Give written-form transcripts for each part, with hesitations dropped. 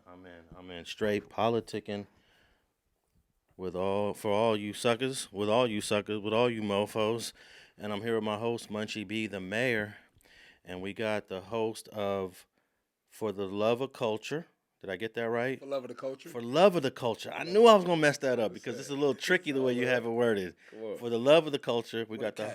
I'm in straight politicking with all you suckers, with all you suckers, with all you mofos. And I'm here with my host, Munchie B, the mayor. And we got the host of For the Love of Culture. Did I get that right? For love of the culture. For Love of the Culture. I knew I was going to mess that up because it's a little tricky the way you have it worded. For the Love of the Culture, we got the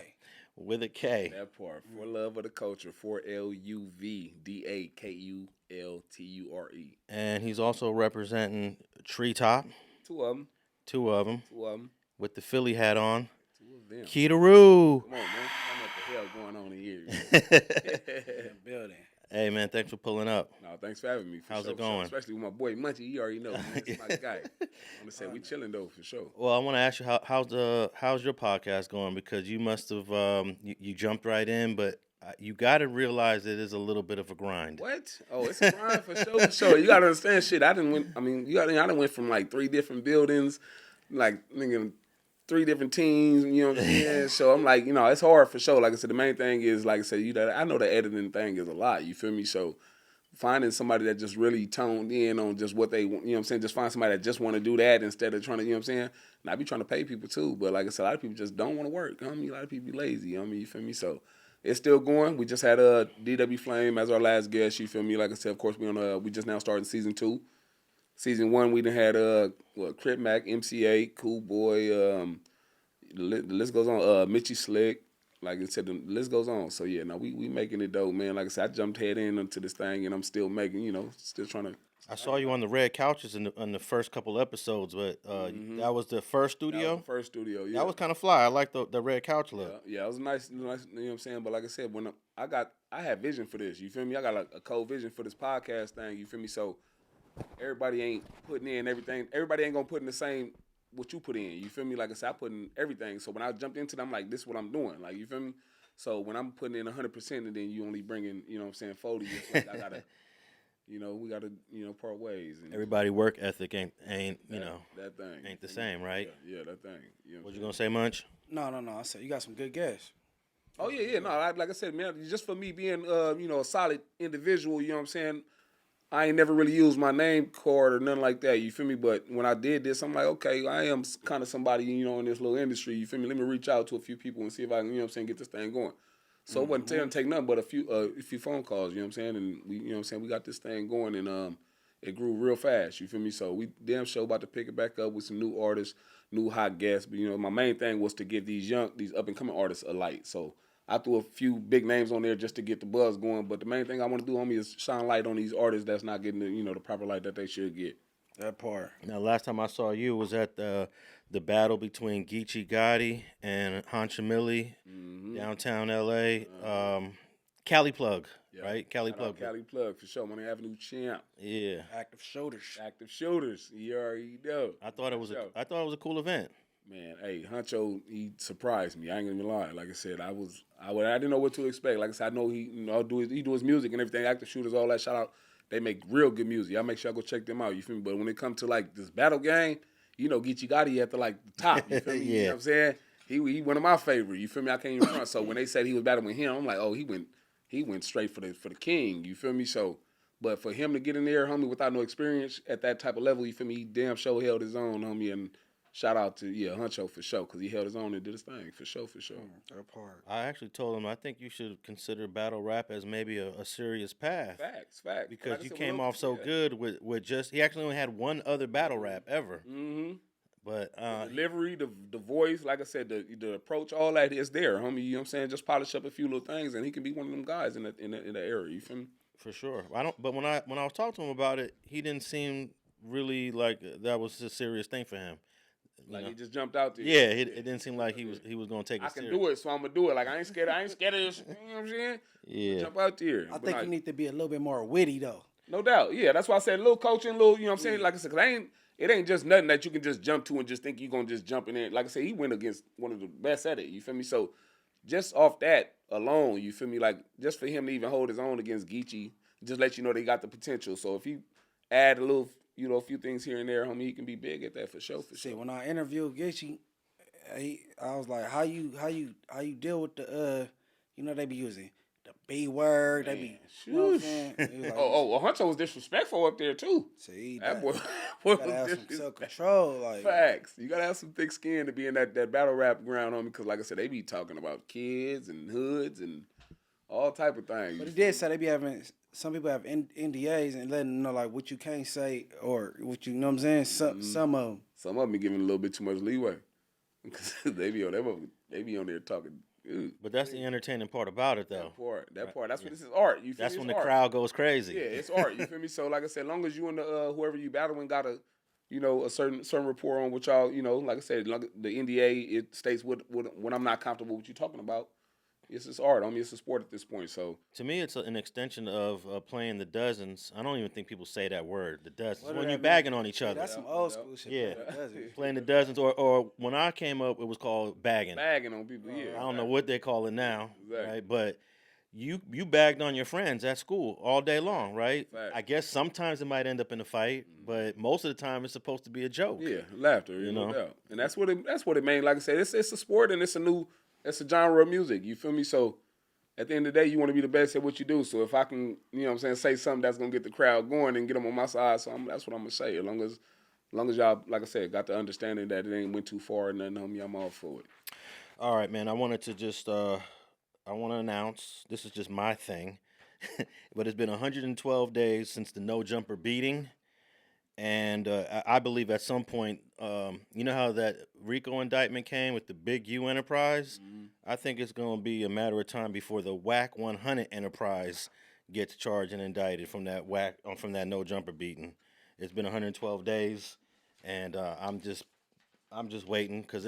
with a K. That part. For love of the culture. For LUVDAKULTURE. And he's also representing Treetop. Two of them. Two of them. With the Philly hat on. Two of them. Kedaru. Come on, man. I know what the hell going on in here. Building. Hey, man, thanks for pulling up. No, thanks for having me. How's it going? Especially with my boy Munchie. You already know. He's my guy. I want to say we chilling, though, for sure. Well, I want to ask you, how's your podcast going? Because you must have, you jumped right in, but you got to realize it is a little bit of a grind. What? Oh, it's a grind for sure. For sure. You got to understand shit. I done went from like 3 different buildings, like, nigga, 3 different teams, you know what I'm saying? So I'm like, it's hard for sure. Like I said, the main thing is, like I said, I know the editing thing is a lot, you feel me? So finding somebody that just really toned in on just what they, you know what I'm saying? Just find somebody that just want to do that instead of trying to, you know what I'm saying? And I be trying to pay people too, but like I said, a lot of people just don't want to work. A lot of people be lazy, you feel me? So it's still going. We just had a DW Flame as our last guest, you feel me? Like I said, of course, we just now started season 2. Season 1, we done had Crip Mac, MCA, Cool Boy, the list goes on. Mitchie Slick, like I said, the list goes on. So yeah, we making it dope, man. Like I said, I jumped head into this thing, and I'm still making, still trying to. I saw you on the red couches in the first couple episodes, but that was the first studio. That was the first studio. Yeah, that was kind of fly. I like the red couch look. Yeah, it was nice. You know what I'm saying? But like I said, when I had vision for this. You feel me? I got a co-vision for this podcast thing. You feel me? So everybody ain't putting in everything. Everybody ain't gonna put in the same what you put in. You feel me? Like I said, I put in everything. So when I jumped into it, I'm like, this is what I'm doing. Like, you feel me? So when I'm putting in 100% and then you only bring in, you know what I'm saying, 40, it's like I gotta, we gotta, part ways. And everybody work ethic ain't that thing ain't the same, right? Yeah, that thing. What you gonna say, Munch? No. I said you got some good guests. Oh yeah. No, like I said, man, just for me being, a solid individual, you know what I'm saying. I ain't never really used my name card or nothing like that, you feel me? But when I did this, I'm like, okay, I am kind of somebody, in this little industry, you feel me? Let me reach out to a few people and see if I can, get this thing going. So it wasn't take nothing but a few phone calls, you know what I'm saying? And we, we got this thing going and it grew real fast, you feel me? So we damn sure about to pick it back up with some new artists, new hot guests. But, my main thing was to give these up-and-coming artists a light. So I threw a few big names on there just to get the buzz going, but the main thing I want to do, homie, is shine light on these artists that's not getting the proper light that they should get. That part. Now, last time I saw you was at the battle between Geechi Gotti and Honcho downtown L.A. Cali Plug, right? Cali Plug. Cali Plug for sure. Money Avenue champ. Yeah. Active shooters. You already know. I thought it was a cool event. Man, hey, Honcho, he surprised me. I ain't gonna lie. Like I said, I didn't know what to expect. Like I said, I know he do his music and everything. Active shooters, all that. Shout out. They make real good music. Y'all make sure I go check them out. You feel me? But when it comes to like this battle game, Geechi Gotti at the top. You feel me? Yeah. You know what I'm saying? He one of my favorite. You feel me? I can't even front. So when they said he was battling with him, I'm like, oh, he went straight for the king. You feel me? So, but for him to get in there, homie, without no experience at that type of level, you feel me? He damn sure held his own, homie, and shout out to Honcho for sure, because he held his own and did his thing for sure. That part. I actually told him I think you should consider battle rap as maybe a serious path. Facts. Because like you came off so good with just he actually only had one other battle rap ever. Mm-hmm. But the delivery, the voice, like I said, the approach, all that is there, homie. You know what I'm saying? Just polish up a few little things, and he can be one of them guys in the area. You feel me? For sure. But when I was talking to him about it, he didn't seem really like that was a serious thing for him. Like he just jumped out there. Yeah, it didn't seem like he was gonna take it. I can do it, so I'm gonna do it. Like I ain't scared of this. You know what I'm saying? Yeah. Jump out there. I think you need to be a little bit more witty though. No doubt. Yeah, that's why I said a little coaching, you know what I'm saying? Like I said, 'cause it ain't just nothing that you can just jump to and just think you're gonna just jump in there. Like I said, he went against one of the best at it. You feel me? So just off that alone, you feel me? Like just for him to even hold his own against Geechi, just let you know they got the potential. So if you add a little, a few things here and there, homie, he can be big at that for sure. See, when I interviewed Geechi, I was like, how you deal with the they be using the B-word. They be, you know what I'm saying? He was like, Honcho was disrespectful up there too. see, That boy gotta was have some disrespectful. self-control. Like, Facts. You gotta have some thick skin to be in that battle rap ground on me, because like I said, they be talking about kids and hoods and all type of things. but he did say they be having, some people have NDAs and letting them know like what you can't say or what you know what I'm saying. Some of them. Some of them be giving a little bit too much leeway, because they be on there talking. Ew. But that's the entertaining part about it, though. That part. That's what this is art. You feel That's me? when It's the art. crowd goes crazy. Yeah, it's art. You feel me? So like I said, long as you and the whoever you battling got a, a certain rapport on what y'all, like I said, the NDA it states what when I'm not comfortable with you talking about. It's just art. I mean, it's a sport at this point. So To me, it's an extension of playing the dozens. I don't even think people say that word, the dozens. What When do you're that bagging on each other. That's some old school shit. Yeah. bro. Does it? Playing the dozens, or when I came up, it was called bagging. bagging on people. Yeah, I don't know what they call it now, Exactly. right? But you bagged on your friends at school all day long, right? Fact. I guess sometimes it might end up in a fight, but most of the time it's supposed to be a joke. Yeah, laughter, You no know? doubt. And that's what it means. Like I said, it's a sport and it's a genre of music. You feel me? So at the end of the day, you want to be the best at what you do. So if I can, say something that's gonna get the crowd going and get them on my side, so that's what I'm gonna say. As long as y'all, like I said, got the understanding that it ain't went too far and nothing, homie, I'm all for it. All right, man. I wanted to just I want to announce this is just my thing, but it's been 112 days since the no jumper beating, and I believe at some point, you know how that RICO indictment came with the Big U enterprise. I think it's going to be a matter of time before the Wack 100 enterprise gets charged and indicted from that no jumper beating. It's been 112 days, and I'm just waiting because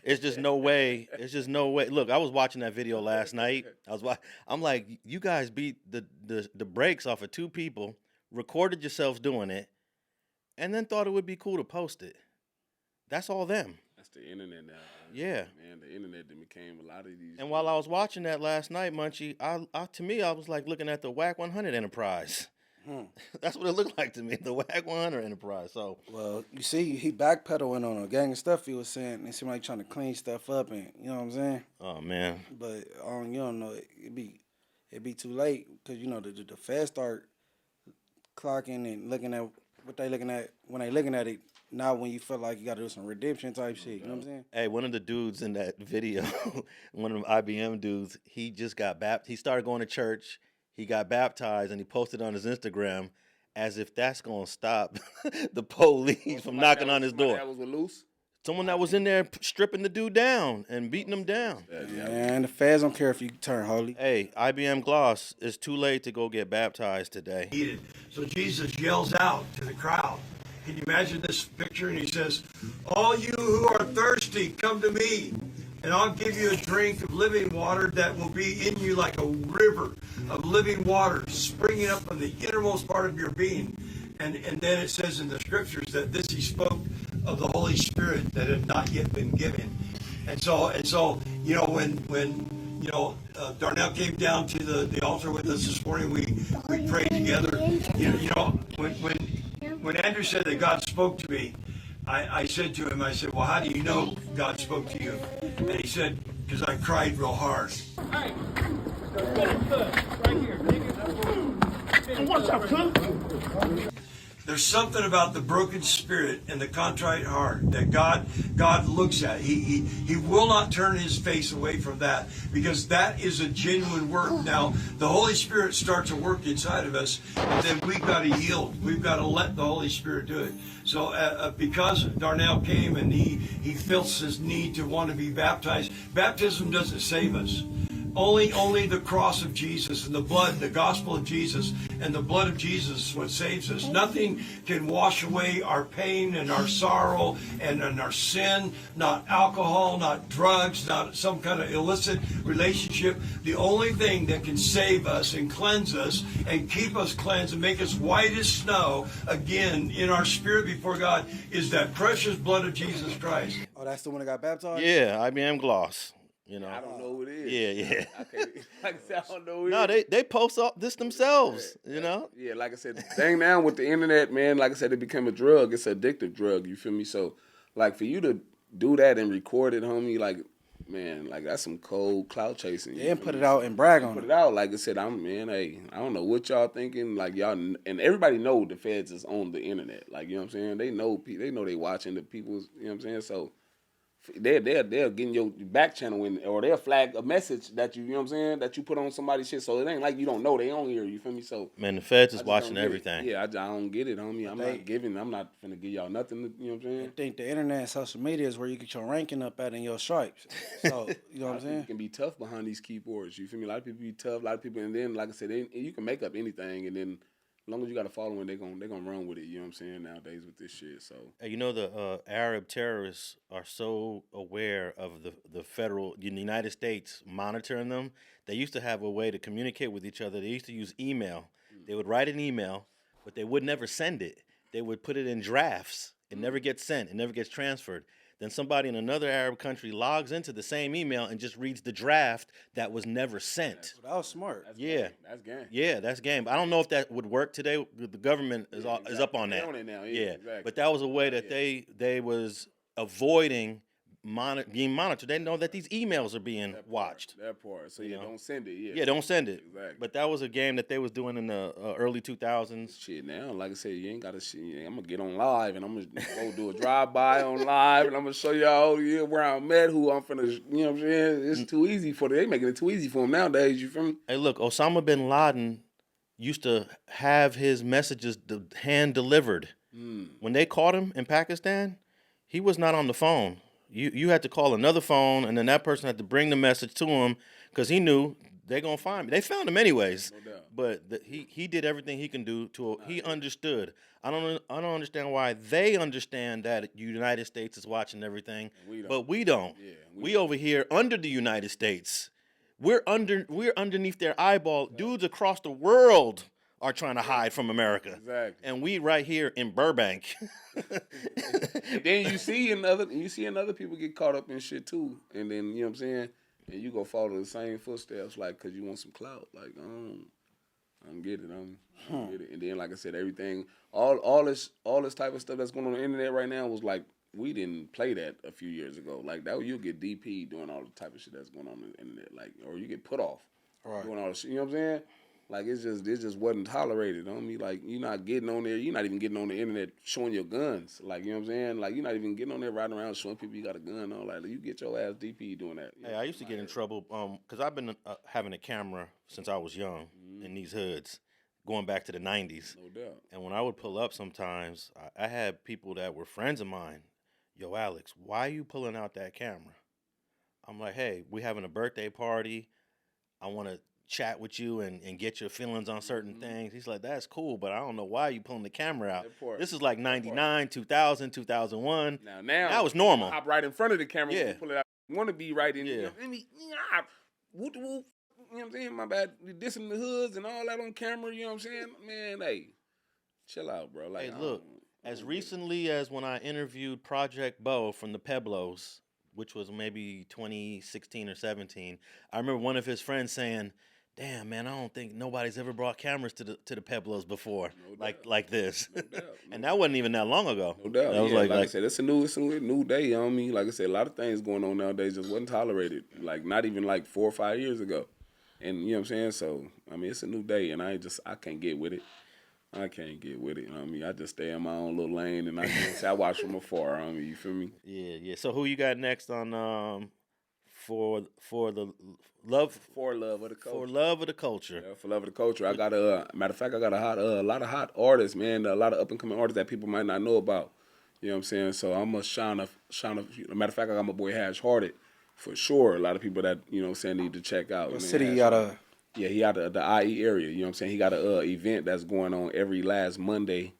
it's just no way. It's just no way. Look, I was watching that video last night. I'm like, you guys beat the brakes off of two people, recorded yourselves doing it, and then thought it would be cool to post it. That's all them. That's the internet now. Yeah. Man, the internet then became a lot of these. And while I was watching that last night, Munchie, to me, I was like looking at the Wack 100 enterprise. That's what it looked like to me, the Wack 100 enterprise. So, Well, you see, he backpedaling on a gang of stuff he was saying. It seemed like trying to clean stuff up, and you know what I'm saying. oh man, But you don't know, it be too late because the feds start clocking and looking at what they looking at when they looking at it. Now when you feel like you got to do some redemption type shit, you know what I'm saying? hey, one of the dudes in that video, one of them IBM dudes, he just got baptized. He started going to church. He got baptized, and he posted on his Instagram as if that's gonna stop the police from knocking on his door. That was with Luce. Someone that was in there stripping the dude down and beating him down. And the feds don't care if you turn holy. Hey, IBM Gloss, it's too late to go get baptized today. Needed. So Jesus yells out to the crowd. Can you imagine this picture? And he says, all you who are thirsty, come to me, and I'll give you a drink of living water that will be in you like a river of living water springing up from the innermost part of your being. And then it says in the scriptures that this he spoke of the Holy Spirit that had not yet been given. And so when Darnell came down to the altar with us this morning, we prayed together. When Andrew said that God spoke to me, I said to him, well, how do you know God spoke to you? And he said, because I cried real hard. Hey, right here, nigga. Watch out, son. There's something about the broken spirit and the contrite heart that God looks at. He will not turn his face away from that, because that is a genuine work. Now, the Holy Spirit starts to work inside of us, and then we've got to yield. We've got to let the Holy Spirit do it. So because Darnell came and he feels his need to want to be baptized, baptism doesn't save us. Only the cross of Jesus and the blood, the gospel of Jesus and the blood of Jesus is what saves us. Nothing can wash away our pain and our sorrow and our sin, not alcohol, not drugs, not some kind of illicit relationship. The only thing that can save us and cleanse us and keep us cleansed and make us white as snow, again, in our spirit before God, is that precious blood of Jesus Christ. Oh, that's the one that got baptized? Yeah, IBM Gloss. I don't know who it is. Yeah. Like I said, I don't know who it No, is. they post up this themselves, you know? Yeah, like I said, the thing now with the internet, man, like I said, it became a drug. It's an addictive drug, you feel me? So, like, for you to do that and record it, homie, like, Man, like that's some cold clout chasing. Yeah, and put it out and brag on Put it. it out. Like I said, hey, I don't know what y'all thinking. Like y'all, and everybody know the feds is on the internet. Like, you know what I'm saying? They know they watching the people's, you know what I'm saying? So they're getting your back channel in, or they'll flag a message that you know what I'm saying, that you put on somebody's shit. So it ain't like you don't know they on here. You feel me? So Man, the feds I is just watching don't get it. everything. Yeah, I don't get it, homie. I'm not finna give y'all nothing. You know what I'm I saying? think the internet and social media is where you get your ranking up at in your stripes. So, you know what I'm People saying? can be tough behind these keyboards. You feel me? A lot of people be tough. A lot of people, and then like I said, you can make up anything, and then as long as you got a following, they're gonna run with it. You know what I'm saying? Nowadays with this shit, so Hey, you know, the Arab terrorists are so aware of the United States monitoring them. They used to have a way to communicate with each other. They used to use email. They would write an email, but they would never send it. They would put it in drafts. It never gets sent. It never gets transferred. Then somebody in another Arab country logs into the same email and just reads the draft that was never sent. That was smart. Yeah. that's game. Yeah, that's game. I don't know if that would work today. The government is up on They that. on it now. Yeah, exactly. But that was a way that they was avoiding being monitored. They know that these emails are being watched. That part. So yeah, don't send it. Yeah. Yeah, don't send it. Exactly. But that was a game that they was doing in the early 2000s. Shit, now, like I said, you ain't got to shit. I'm going to get on live, and I'm going to go do a drive-by on live, and I'm going to show y'all where I'm at, who I'm finna, you know what I'm saying? It's too easy for them. They making it too easy for them nowadays, you feel me? Hey, look, Osama bin Laden used to have his messages hand delivered. When they caught him in Pakistan, he was not on the phone. You had to call another phone, and then that person had to bring the message to him because he knew they're gonna find me. They found him anyways, No doubt. but he did everything he can do to. He understood. I don't understand why they understand that the United States is watching everything, but we don't. Yeah, we over here under the United States. We're underneath their eyeball. Dudes across the world are trying to hide from America. Exactly. And we right here in Burbank. And then you see other people get caught up in shit too, and then you know what I'm saying, and you go follow the same footsteps, like, cause you want some clout, like I don't get it, I don't get it. And then like I said, everything, all this type of stuff that's going on the internet right now was like, we didn't play that a few years ago, like that you'll get DP doing all the type of shit that's going on the internet, like, or you get put off doing all the shit, you know what I'm saying? Like it just wasn't tolerated. I mean, like you're not getting on there. You're not even getting on the internet showing your guns. Like, you know what I'm saying? Like you're not even getting on there riding around showing people you got a gun on. Like you get your ass DP doing that. Hey, I used to get in trouble because I've been having a camera since I was young in these hoods, going back to the 90s. No doubt. And when I would pull up sometimes, I had people that were friends of mine. Yo, Alex, why are you pulling out that camera? I'm like, hey, we having a birthday party. I want to chat with you and get your feelings on certain things. He's like, that's cool, but I don't know why you pulling the camera out. This is like 99, 2000, 2001. Now that was normal. Hop right in front of the camera. Yeah. Pull it out. You want to be right in. Yeah. You know, whoop, whoop, you know what I'm saying? My bad. Dissing the hoods and all that on camera. You know what I'm saying? Man, hey, chill out, bro. Like, Hey, look, as recently as when I interviewed Project Bo from the Pueblos, which was maybe 2016 or 17, I remember one of his friends saying, damn, man, I don't think nobody's ever brought cameras to the Pueblos before, like this. No doubt. And that wasn't even that long ago. No doubt. That was Yeah, like I said, it's a new day, you know what I mean? Like I said, a lot of things going on nowadays just wasn't tolerated. Like not even like 4 or 5 years ago. And you know what I'm saying? So, I mean, it's a new day and I can't get with it. I can't get with it. You know what I mean? I just stay in my own little lane and I watch from afar. I mean, you feel me? Yeah. So who you got next on for the love of the culture. For love of the culture. Yeah, for love of the culture. I got matter of fact, I got a lot of hot artists, man. A lot of up and coming artists that people might not know about. You know what I'm saying? So I'm gonna shine a. Matter of fact, I got my boy Hash Hearted for sure. A lot of people that you know what I'm saying need to check out. What man. city you got a? Yeah, he out of the IE area. You know what I'm saying? He got a event that's going on every last Monday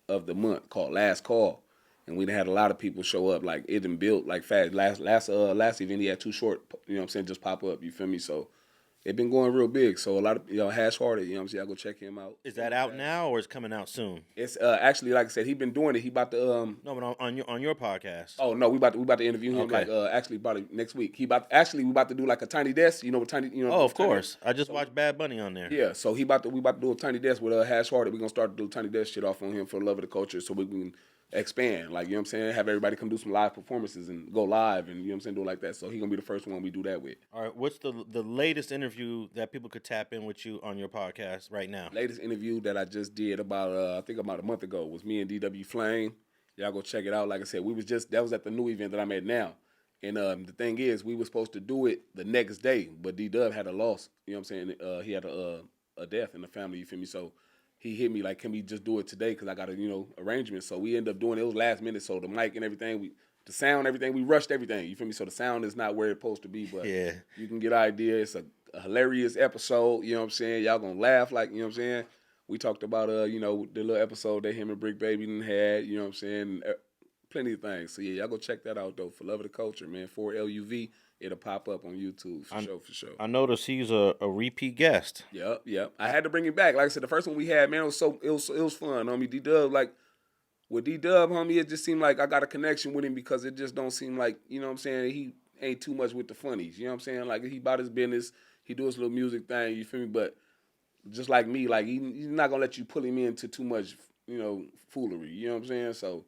of the month called Last Call. And we had a lot of people show up. Like it done built like fast. Last event he had Too Short, you know what I'm saying, just pop up. You feel me? So it been going real big. So a lot of Hash Hearted, you know what I'm saying, I go check him out. Is that out now or is it coming out soon? It's actually like I said, he been doing it. He about to No, but on your podcast. Oh no, we about to interview him Okay. like actually about next week. We about to do like a tiny desk. You know what tiny Oh, of course. I just watched Bad Bunny on there. Yeah, so we about to do a tiny desk with Hash Hearted. We're gonna start to do tiny desk shit off on him for the love of the culture, so we can expand. Like, you know what I'm saying? Have everybody come do some live performances and go live and, you know what I'm saying, do it like that. So he going to be the first one we do that with. All right, what's the latest interview that people could tap in with you on your podcast right now? Latest interview that I just did about, I think about a month ago was me and DW Flame. Y'all go check it out. Like I said, that was at the new event that I'm at now. And the thing is, we were supposed to do it the next day, but D-Dub had a loss. You know what I'm saying? He had a death in the family, you feel me? So he hit me like, can we just do it today? Because I got a, arrangement. So we ended up doing it. It was last minute. So the mic and everything, the sound, everything, we rushed everything. You feel me? So the sound is not where it's supposed to be, but you can get an idea. It's a hilarious episode. You know what I'm saying? Y'all gonna laugh like, you know what I'm saying? We talked about, the little episode that him and Bricc Baby had, you know what I'm saying? Plenty of things. So, yeah, y'all go check that out, though. For Love of the Culture, man. 4LUV. It'll pop up on YouTube, for sure. I noticed he's a repeat guest. Yep. I had to bring him back. Like I said, the first one we had, man, it was fun, homie. D-Dub, like, with D-Dub, homie, it just seemed like I got a connection with him because it just don't seem like, you know what I'm saying, he ain't too much with the funnies. You know what I'm saying? Like, he about his business. He do his little music thing, you feel me? But just like me, like, he's not going to let you pull him into too much, foolery. You know what I'm saying? So,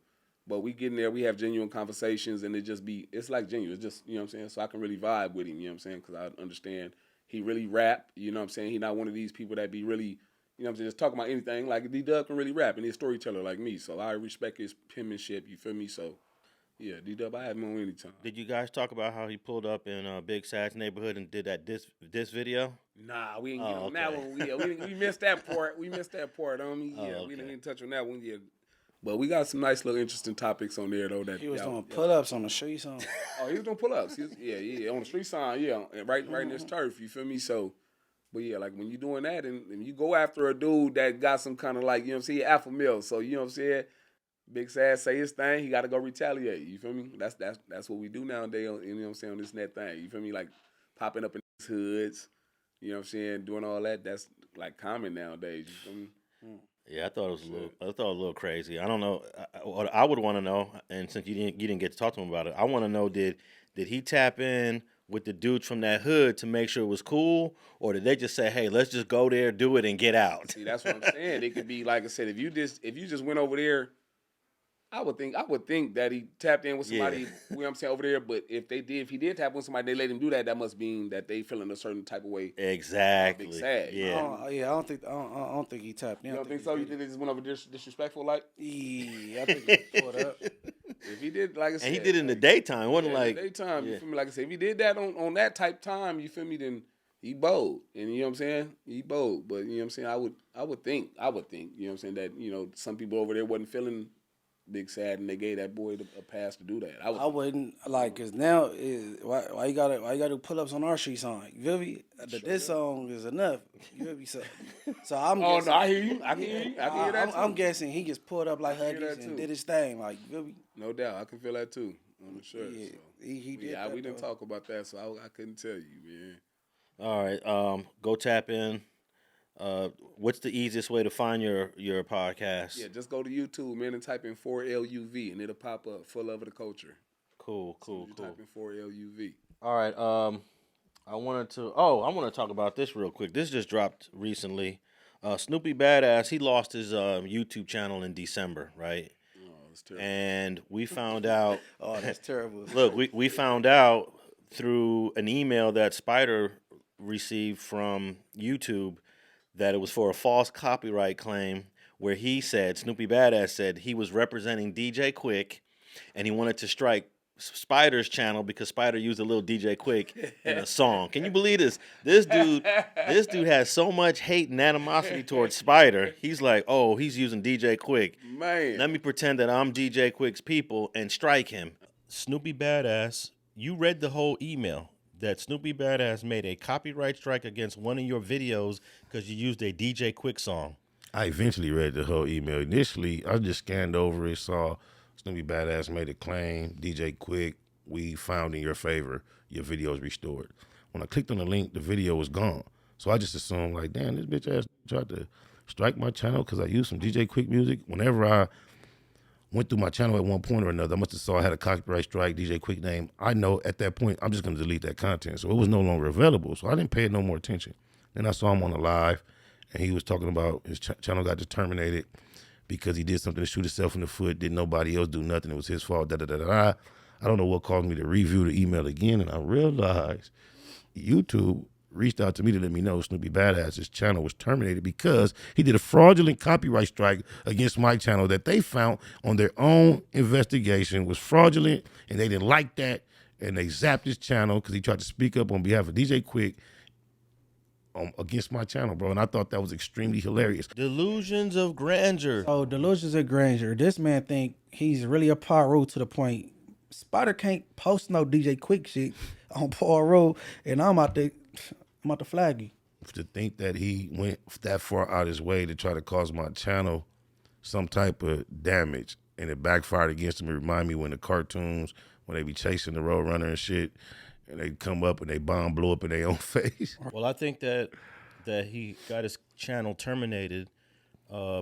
but we get in there, we have genuine conversations, and it's like genuine. It's just, you know what I'm saying? So I can really vibe with him, you know what I'm saying? Because I understand he really rap, you know what I'm saying? He not one of these people that be really, you know what I'm saying, just talking about anything. Like, D-Dub can really rap, and he's a storyteller like me. So I respect his penmanship, you feel me? So, yeah, D-Dub, I have him on anytime. Did you guys talk about how he pulled up in Big Sad's neighborhood and did that diss video? Nah, we didn't get on that one. We missed that part. We missed that part, homie. Yeah, we didn't even touch on that one yet. But we got some nice little interesting topics on there, though. That he was doing pull-ups on the street song. Oh, he was doing pull-ups. Yeah, on the street song, right in this turf, you feel me? So, but yeah, like when you doing that and you go after a dude that got some kind of like, you know what I'm saying, alpha male. So, you know what I'm saying? Big Sad say his thing, he got to go retaliate. You feel me? That's what we do nowadays. You know what I'm saying, on this net thing. You feel me? Like popping up in these hoods. You know what I'm saying? Doing all that. That's like common nowadays. You feel me? Yeah, I thought it was a little crazy. I don't know. What I would want to know, and since you didn't get to talk to him about it, I want to know did he tap in with the dudes from that hood to make sure it was cool, or did they just say, hey, let's just go there, do it, and get out? See, that's what I'm saying. It could be like I said, if you just went over there. I would think that he tapped in with somebody, you know what I'm saying, over there. But if he did tap in with somebody, they let him do that. That must mean that they feeling a certain type of way. Exactly. Big Sad. Yeah. I don't think he tapped in. You don't think so? You think they just went over disrespectful, like? Yeah, I think he pulled up. If he did, like I said, and he did it in the daytime. It wasn't like in the daytime. You feel me? Like I said, if he did that on that type time, you feel me? Then he bold, and you know what I'm saying. He bold, but you know what I'm saying. I would think, you know what I'm saying, that some people over there wasn't feeling Big Sad, and they gave that boy a pass to do that. I wouldn't like, cause now why you gotta do pull ups on our street song? You feel me? This song is enough. You feel me? So I'm. Oh no, I hear you. I can hear that. I'm guessing he just pulled up like Huggies and did his thing. Like, you feel me? No doubt, I can feel that too on the shirt. Yeah, so. he did. Yeah, we didn't talk about that, so I couldn't tell you, man. All right, go tap in. What's the easiest way to find your podcast? Yeah, just go to YouTube, man, and type in 4LUV, and it'll pop up. For Love of the Culture. Cool. Type in 4LUV. All right. I want to talk about this real quick. This just dropped recently. Snoopy BadAzz, he lost his YouTube channel in December, right? Oh, that's terrible. And we found out. Oh, that's terrible. Look, we found out through an email that Spider received from YouTube that it was for a false copyright claim where Snoopy BadAzz said he was representing DJ Quick and he wanted to strike Spider's channel because Spider used a little DJ Quick in a song. Can you believe this? This dude has so much hate and animosity towards Spider. He's like, oh, he's using DJ Quick. Man. Let me pretend that I'm DJ Quick's people and strike him. Snoopy BadAzz, you read the whole email that Snoopy BadAzz made a copyright strike against one of your videos because you used a DJ Quick song. I eventually read the whole email. Initially, I just scanned over it, saw Snoopy BadAzz made a claim, DJ Quick, we found in your favor, your video is restored. When I clicked on the link, the video was gone. So I just assumed, like, damn, this bitch ass tried to strike my channel because I used some DJ Quick music. Whenever I went through my channel at one point or another, I must have saw I had a copyright strike, DJ Quick name. I know at that point, I'm just going to delete that content. So it was no longer available. So I didn't pay it no more attention. Then I saw him on the live, and he was talking about his channel got terminated because he did something to shoot himself in the foot. Did nobody else do nothing? It was his fault. Da da da da da. I don't know what caused me to review the email again, and I realized YouTube reached out to me to let me know Snoopy BadAzz's channel was terminated because he did a fraudulent copyright strike against my channel that they found on their own investigation was fraudulent, and they didn't like that, and they zapped his channel because he tried to speak up on behalf of DJ Quick against my channel, bro, and I thought that was extremely hilarious. Delusions of grandeur. Oh, delusions of grandeur. This man think he's really a pyro to the point. Spider can't post no DJ Quick shit on Poirot, and I'm out to flag you. To think that he went that far out his way to try to cause my channel some type of damage, and it backfired against him. It remind me when the cartoons, when they be chasing the Roadrunner and shit, and they come up and they bomb blow up in their own face. Well, I think that he got his channel terminated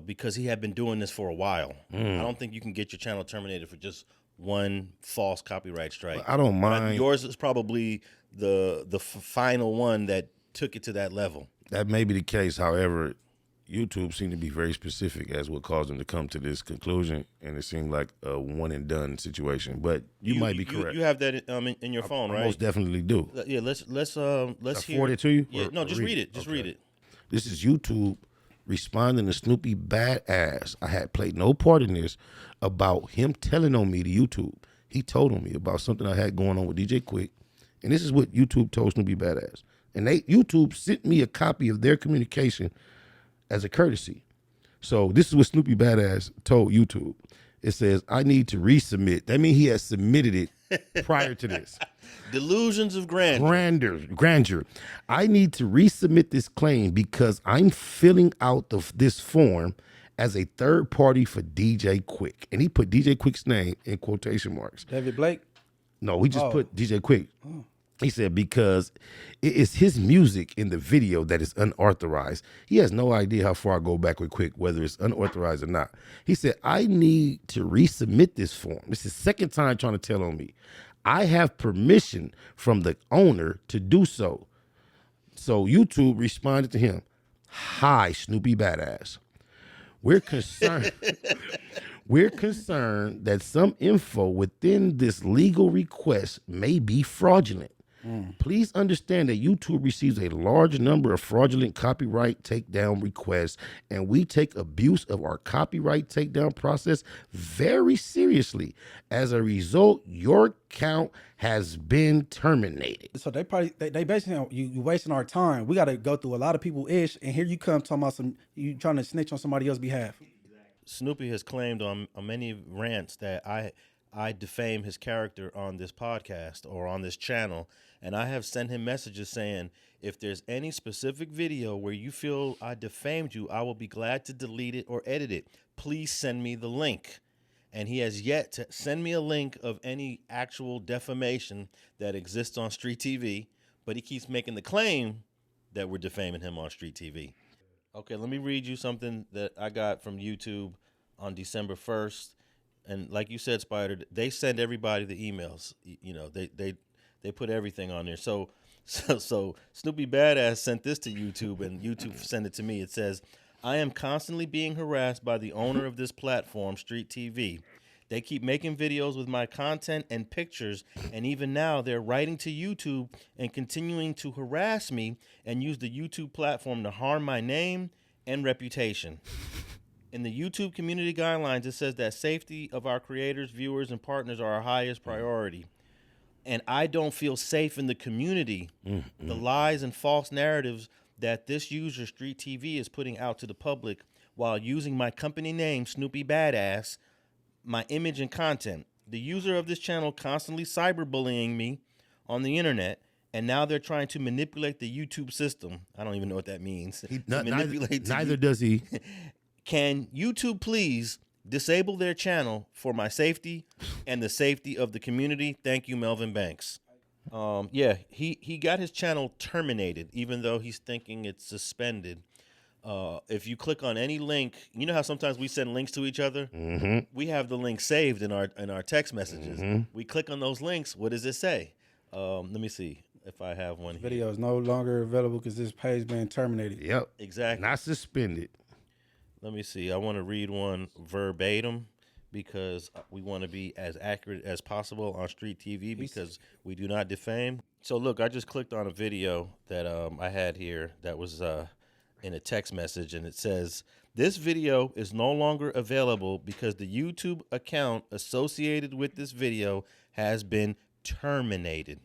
because he had been doing this for a while. I don't think you can get your channel terminated for just one false copyright strike. I don't mind. Yours is probably the final one that took it to that level. That may be the case. However, YouTube seemed to be very specific as what caused them to come to this conclusion, and it seemed like a one and done situation. But you might be correct. You have that in your phone, right? I most definitely do. Yeah, let's hear. Forward it to you? Yeah, no, just read it. Just Okay. read it. This is YouTube responding to Snoopy BadAzz. I had played no part in this about him telling on me to YouTube. He told on me about something I had going on with DJ Quick, and this is what YouTube told Snoopy BadAzz. And YouTube sent me a copy of their communication as a courtesy. So this is what Snoopy BadAzz told YouTube. It says, I need to resubmit. That means he has submitted it prior to this. Delusions of grandeur. Grandeur. I need to resubmit this claim because I'm filling out this form as a third party for DJ Quick. And he put DJ Quick's name in quotation marks. David Blake? No, we just put DJ Quick. He said because it is his music in the video that is unauthorized. He has no idea how far I go back with Quick, whether it's unauthorized or not. He said, I need to resubmit this form. This is the second time trying to tell on me. I have permission from the owner to do so. So YouTube responded to him, hi, Snoopy BadAzz. We're concerned. We're concerned that some info within this legal request may be fraudulent. Please understand that YouTube receives a large number of fraudulent copyright takedown requests, and we take abuse of our copyright takedown process very seriously. As a result, your account has been terminated. So they basically you wasting our time. We got to go through a lot of people and here you come talking about you trying to snitch on somebody else's behalf. Snoopy has claimed on many rants that I defame his character on this podcast or on this channel, and I have sent him messages saying, if there's any specific video where you feel I defamed you, I will be glad to delete it or edit it. Please send me the link. And he has yet to send me a link of any actual defamation that exists on StreetTV, but he keeps making the claim that we're defaming him on StreetTV. Okay, let me read you something that I got from YouTube on December 1st. And like you said, Spider, they send everybody the emails. You know, they put everything on there. So Snoopy BadAzz sent this to YouTube, and YouTube sent it to me. It says, I am constantly being harassed by the owner of this platform, StreetTV. They keep making videos with my content and pictures, and even now they're writing to YouTube and continuing to harass me and use the YouTube platform to harm my name and reputation. In the YouTube community guidelines, it says that safety of our creators, viewers, and partners are our highest priority. And I don't feel safe in the community. The lies and false narratives that this user, StreetTV, is putting out to the public while using my company name, Snoopy BadAzz, my image and content. The user of this channel constantly cyberbullying me on the internet, and now they're trying to manipulate the YouTube system. I don't even know what that means. Neither does he. Can YouTube please disable their channel for my safety and the safety of the community? Thank you, Melvin Banks. Yeah, he got his channel terminated, even though he's thinking it's suspended. If you click on any link, you know how sometimes we send links to each other? We have the link saved in our text messages. We click on those links. What does it say? Let me see if I have one here. Video is no longer available because this page been terminated. Yep. Exactly. Not suspended. Let me see. I want to read one verbatim because we want to be as accurate as possible on Street TV because we do not defame. So look, I just clicked on a video that I had here that was in a text message, and it says, "This video is no longer available because the YouTube account associated with this video has been terminated."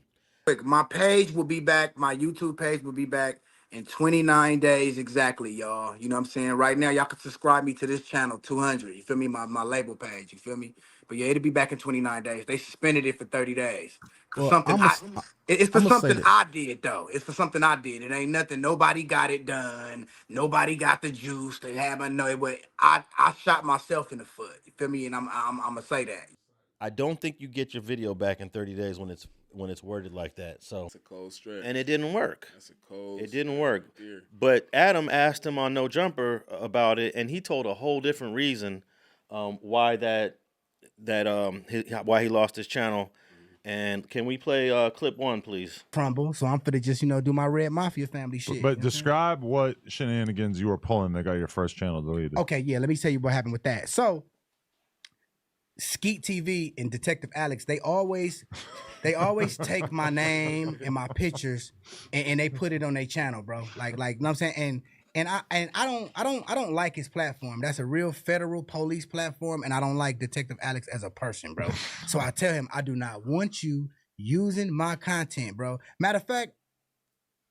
My page will be back. My YouTube page will be back in 29 days exactly, y'all. You know what I'm saying? Right now, y'all can subscribe me to this channel, 200. You feel me? My label page. You feel me? But yeah, it'll be back in 29 days. They suspended it for 30 days. Cause Well, something it's for I'ma say something this. I did though. It's for something I did. It ain't nothing. Nobody got it done. Nobody got the juice. They haven't know it, but I shot myself in the foot. You feel me? And I'm gonna say that. I don't think you get your video back in 30 days when it's worded like that. So That's a cold stretch. and it didn't work. That's a cold. It didn't stretch work. right there. But Adam asked him on No Jumper about it, and he told a whole different reason why why he lost his channel. And can we play clip 1, please? Crumble, so I'm finna just, do my Red Mafia family shit. But describe what shenanigans you were pulling that got your first channel deleted. Okay, yeah, let me tell you what happened with that. So, StreetTV and Detective Alex, they always take my name and my pictures and they put it on their channel, bro. Like, you know what I'm saying? And I don't like his platform. That's a real federal police platform, and I don't like Detective Alex as a person, bro. So I tell him I do not want you using my content, bro. Matter of fact,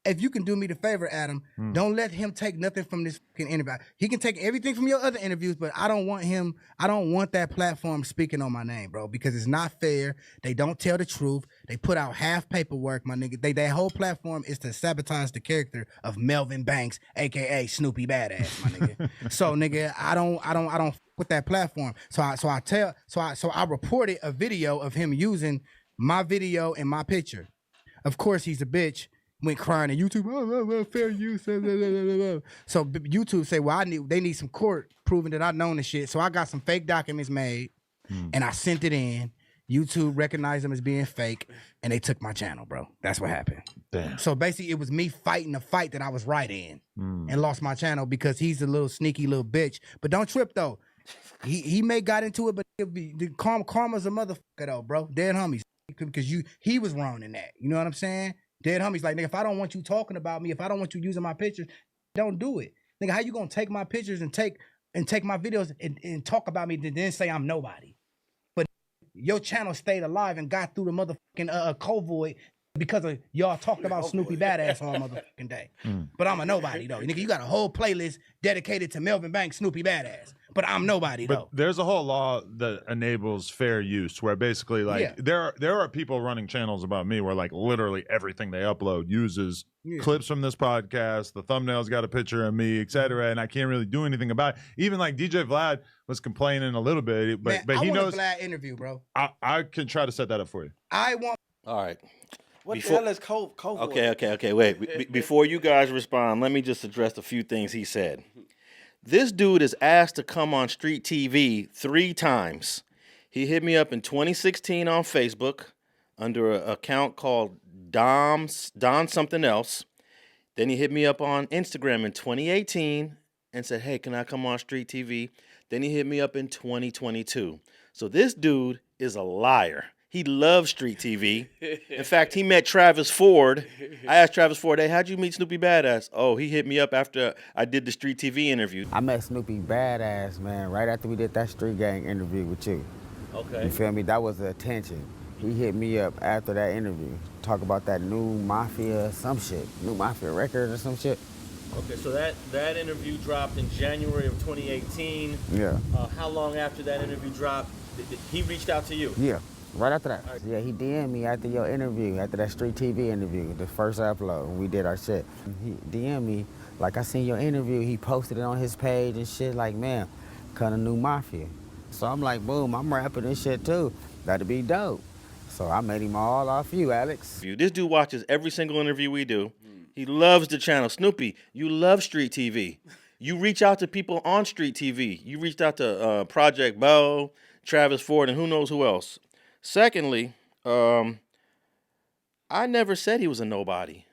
if you can do me the favor, Adam, don't let him take nothing from this fucking interview. He can take everything from your other interviews, but I don't want that platform speaking on my name, bro, because it's not fair. They don't tell the truth. They put out half paperwork, my nigga. Their whole platform is to sabotage the character of Melvin Banks, aka Snoopy BadAzz, my nigga. So, nigga, I don't fuck with that platform. So I reported a video of him using my video and my picture. Of course, he's a bitch. Went crying on YouTube, fair use. So YouTube say, well, they need some court proving that I known the shit. So I got some fake documents made and I sent it in. YouTube recognized them as being fake and they took my channel, bro. That's what happened. Damn. So basically it was me fighting a fight that I was right in and lost my channel because he's a little sneaky little bitch. But don't trip though. He may got into it, but the karma's a motherfucker though, bro. Dead homies. Because he was wrong in that. You know what I'm saying? Dead homies like, nigga, if I don't want you talking about me, if I don't want you using my pictures, don't do it. Nigga, how you gonna take my pictures and take my videos and talk about me and then say I'm nobody? But your channel stayed alive and got through the motherfucking COVID because of y'all talked about Snoopy BadAzz all motherfucking day. But I'm a nobody though. Nigga, you got a whole playlist dedicated to Melvin Banks, Snoopy BadAzz. But I'm nobody though. But there's a whole law that enables fair use where basically like there are people running channels about me where like literally everything they upload uses clips from this podcast, the thumbnail's got a picture of me, etc. And I can't really do anything about it. Even like DJ Vlad was complaining a little bit, but he knows. Vlad interview, bro. I can try to set that up for you. I want. All right. What the hell is COVID? Okay. Wait. Before you guys respond, let me just address a few things he said. This dude is asked to come on Street TV 3 times. He hit me up in 2016 on Facebook under an account called Don something else. Then he hit me up on Instagram in 2018 and said, hey, can I come on Street TV? Then he hit me up in 2022. So this dude is a liar. He loves Street TV. In fact, he met Travis Ford. I asked Travis Ford, hey, how'd you meet Snoopy BadAzz? Oh, he hit me up after I did the Street TV interview. I met Snoopy BadAzz, man, right after we did that Street Gang interview with you. Okay. You feel me? That was the attention. He hit me up after that interview. Talk about that new Mafia some shit. New Mafia record or some shit. Okay, so that interview dropped in January of 2018. Yeah. How long after that interview dropped, he reached out to you? Yeah. Right after that. Yeah, he DM'd me after your interview, after that Street TV interview, the first upload when we did our shit. He DM'd me, like, I seen your interview, he posted it on his page and shit, like, man, kind of new Mafia. So I'm like, boom, I'm rapping this shit too. That'd be dope. So I made him all off you, Alex. This dude watches every single interview we do. He loves the channel. Snoopy, you love Street TV. You reach out to people on Street TV. You reached out to Project Bo, Travis Ford, and who knows who else. Secondly, I never said he was a nobody.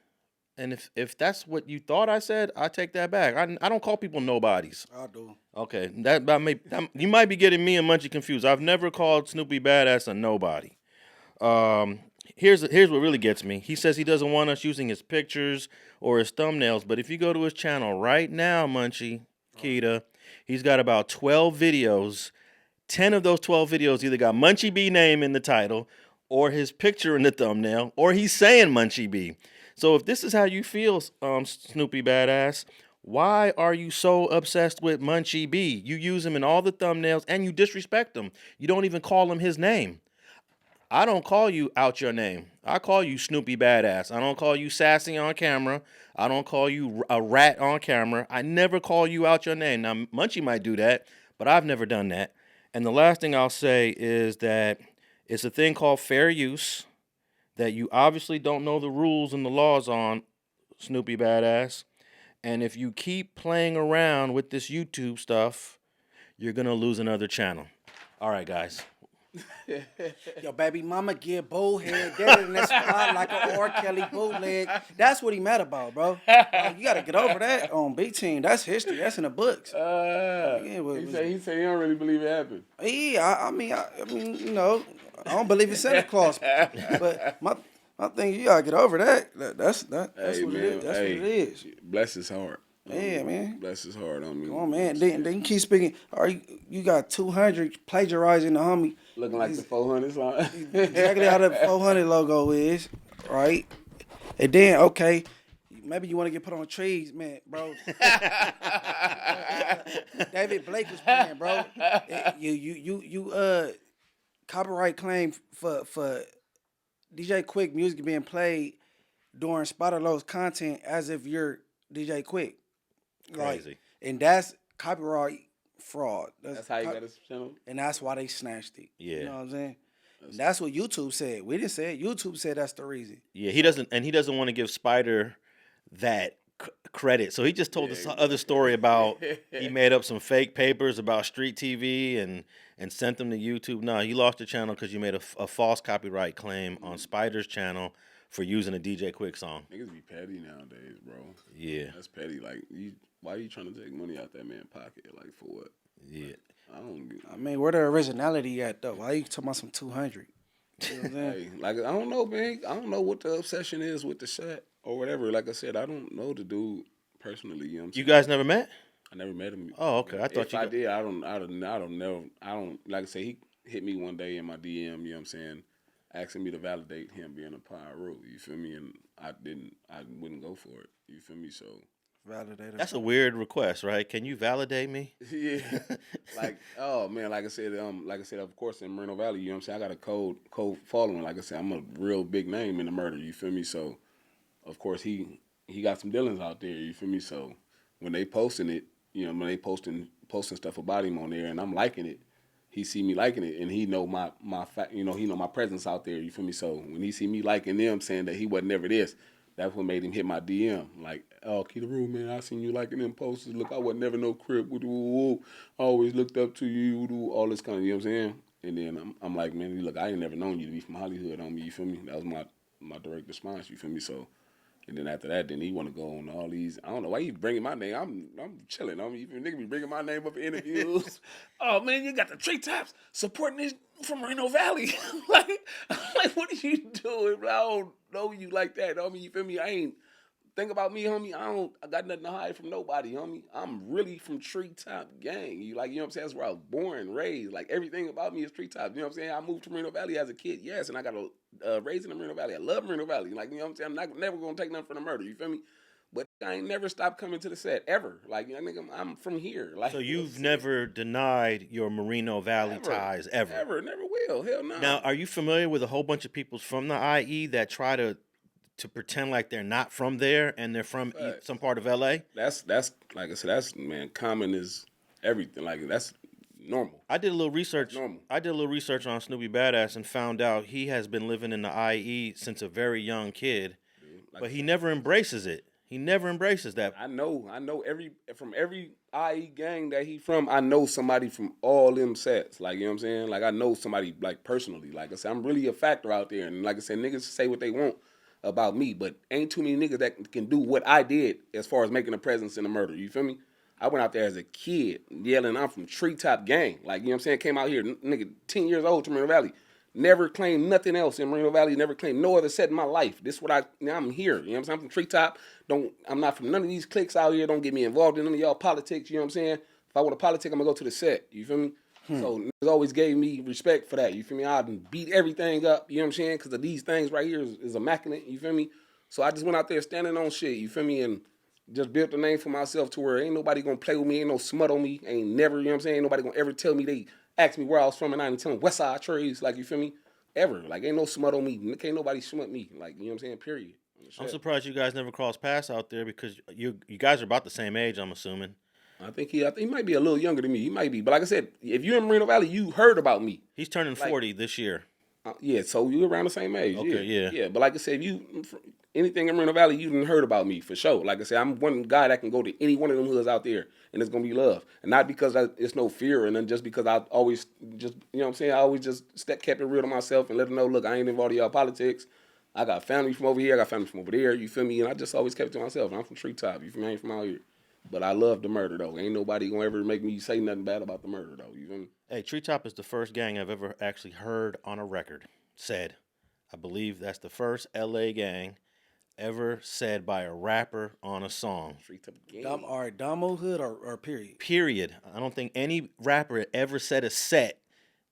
And if that's what you thought I said, I take that back. I don't call people nobodies. I do. Okay, you might be getting me and Munchie confused. I've never called Snoopy BadAzz a nobody. Here's what really gets me. He says he doesn't want us using his pictures or his thumbnails, but if you go to his channel right now, Munchie, Keita, he's got about 12 videos. 10 of those 12 videos either got Munchie B name in the title, or his picture in the thumbnail, or he's saying Munchie B. So if this is how you feel, Snoopy BadAzz, why are you so obsessed with Munchie B? You use him in all the thumbnails and you disrespect him. You don't even call him his name. I don't call you out your name. I call you Snoopy BadAzz. I don't call you sassy on camera. I don't call you a rat on camera. I never call you out your name. Now, Munchie might do that, but I've never done that. And the last thing I'll say is that it's a thing called fair use that you obviously don't know the rules and the laws on, Snoopy BadAzz. And if you keep playing around with this YouTube stuff, you're going to lose another channel. All right, guys. Yo, baby mama get bullhead dead in that spot like a R. Kelly bootleg. That's what he mad about, bro. Like, you gotta get over that on B Team. That's history. That's in the books. He said he don't really believe it happened. Yeah, I mean, you know, I don't believe in Santa Claus, but my thing, you gotta get over that. That's what it is. That's what it is. Bless his heart. Yeah, man. Bless his heart on me. Come on, man. Then you keep speaking. You got 200 plagiarizing the homie. Looking like the 400 line. Exactly how the 400 logo is, right? And then, okay, maybe you want to get put on trees, man, bro. David Blake was playing, bro. You copyright claim for DJ Quick music being played during Spider Loc's content as if you're DJ Quick. Crazy. Like, and that's copyright fraud. That's how you got his channel? And that's why they snatched it. Yeah. You know what I'm saying? That's what YouTube said. We didn't say it. YouTube said that's the reason. Yeah, he doesn't want to give Spider that credit. So he just told this other story about he made up some fake papers about StreetTV and sent them to YouTube. No, he lost the channel because you made a false copyright claim on Spider's channel for using a DJ Quick song. Niggas be petty nowadays, bro. Yeah. That's petty. Like, why are you trying to take money out that man's pocket? Like, for what? Yeah. I mean, where the originality at, though? Why you talking about some 200? You know what I'm saying? Hey, like, I don't know, man. I don't know what the obsession is with the shot or whatever. Like I said, I don't know the dude personally. You know what I'm saying? You guys never met? I never met him. Oh, okay. I thought if I did, I don't know. I don't, like I say, he hit me one day in my DM, you know what I'm saying, asking me to validate him being a pyro, you feel me? And I wouldn't go for it, you feel me? So Validator. That's a weird request, right? Can you validate me? yeah, like, oh man, like I said, of course in Moreno Valley, you know what I'm saying, I got a cold following. Like I said, I'm a real big name in the murder, you feel me? So of course he got some dealings out there, you feel me? So when they posting it, you know, when they posting stuff about him on there, and I'm liking it, he see me liking it, and he know my he know my presence out there, you feel me? So when he see me liking them, saying that he wasn't never this, that's what made him hit my DM. Like, oh, Kedaru, man, I seen you liking them posters. Look, I was never no Crip. I always looked up to you. All this kind of, you know what I'm saying? And then I'm like, man, look, I ain't never known you to be from Hollywood on me, you feel me? That was my direct response, you feel me? So, and then after that, then he want to go on all these. I don't know why you bringing my name. I'm chilling. I mean, even nigga be bringing my name up in interviews. Oh man, you got the treetops supporting this from Moreno Valley. like, what are you doing? I don't know you like that, homie. You feel me? I ain't. Think about me, homie. I got nothing to hide from nobody, homie. I'm really from Treetop Gang. You know what I'm saying? That's where I was born, raised. Like, everything about me is Treetop. You know what I'm saying? I moved to Moreno Valley as a kid, yes, and I got raised in the Moreno Valley. I love Moreno Valley. Like, you know what I'm saying? I'm never gonna take nothing for the murder. You feel me? But I ain't never stopped coming to the set ever. Like, you know, nigga, I'm from here. Like, so you've never denied your Moreno Valley ties ever? Ever, never will. Hell no. Now, are you familiar with a whole bunch of people from the IE that try to pretend like they're not from there and they're from some part of LA? That's like I said, that's, man, common is everything. Like, that's normal. I did a little research. Normal. I did a little research on Snoopy BadAzz and found out he has been living in the IE since a very young kid, but he never embraces it. He never embraces that. I know from every IE gang that he from, I know somebody from all them sets. Like, you know what I'm saying? Like, I know somebody, like, personally. Like I said, I'm really a factor out there. And like I said, niggas say what they want about me, but ain't too many niggas that can do what I did as far as making a presence in the murder. You feel me? I went out there as a kid yelling, I'm from Treetop Gang. Like, you know what I'm saying? Came out here, nigga, 10 years old to Moreno Valley. Never claimed nothing else in Moreno Valley. Never claimed no other set in my life. This is what I'm here. You know what I'm saying? I'm from Treetop. I'm not from none of these cliques out here. Don't get me involved in none of y'all politics. You know what I'm saying? If I want to politic, I'm going to go to the set. You feel me? So niggas always gave me respect for that. You feel me? I beat everything up. You know what I'm saying? Because of these things right here is immaculate. You feel me? So I just went out there standing on shit. You feel me? And just built a name for myself to where ain't nobody going to play with me. Ain't no smut on me. Ain't never, you know what I'm saying? Ain't nobody going to ever tell me they ask me where I was from and I ain't telling Westside Trades. Like, you feel me? Ever. Like, ain't no smut on me. Can't nobody smut me. Like, you know what I'm saying? Period. I'm surprised you guys never crossed paths out there because you guys are about the same age, I'm assuming. I think he might be a little younger than me. He might be. But like I said, if you're in Moreno Valley, you heard about me. He's turning 40 this year. Yeah, so you're around the same age. Okay, yeah. Yeah, but like I said, if you anything in Moreno Valley, you done heard about me for sure. Like I said, I'm one guy that can go to any one of them hoods out there and it's going to be love. And not because it's no fear and then just because I always just, you know what I'm saying, I always just kept it real to myself and let them know, look, I ain't involved in y'all politics. I got family from over here, I got family from over there, you feel me? And I just always kept it to myself. I'm from Treetop, you feel me? I ain't from out here. But I love the murder, though. Ain't nobody gonna ever make me say nothing bad about the murder, though. You feel me? Hey, Treetop is the first gang I've ever actually heard on a record said. I believe that's the first LA gang ever said by a rapper on a song. Treetop gang. Damo Hood or period? Period. I don't think any rapper ever said a set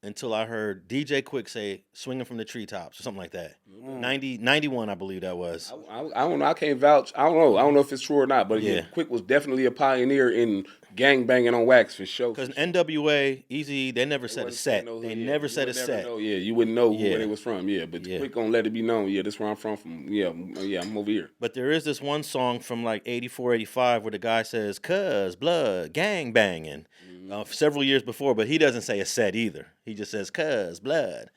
until I heard DJ Quick say swinging from the treetops or something like that. 91, I believe that was. I don't know. I can't vouch. I don't know. I don't know if it's true or not. But yeah, Quick was definitely a pioneer in gang banging on Wax for sure. Because NWA, Easy, they never said a set. They never said a set. Yeah, you wouldn't know where they was from. Yeah, but Quick gonna let it be known. Yeah, this is where I'm from. Yeah, I'm over here. But there is this one song from like 84, 85 where the guy says, "Cuz, blood, gang banging." Several years before, but he doesn't say a set either. He just says, "Cuz, blood."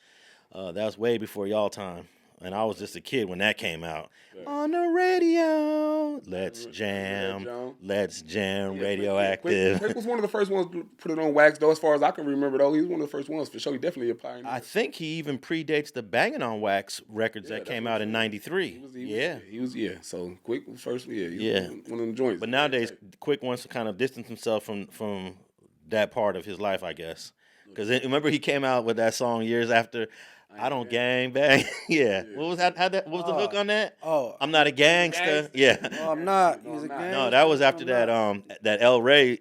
That was way before y'all time. And I was just a kid when that came out. Yeah. On the radio, let's jam, radioactive. Quick was one of the first ones to put it on Wax, though, as far as I can remember, though. He was one of the first ones, for sure. He definitely a pioneer. I think he even predates the Banging on Wax records that came out in 93. He was. So Quick was first, he was one of them joints. But nowadays, Quick wants to kind of distance himself from that part of his life, I guess. Because remember he came out with that song years after... I don't gang bang. Yeah. What was that? What was the hook on that? I'm not a gangster. Yeah. No, I'm not. He's a gangster. No, that was after that El Rey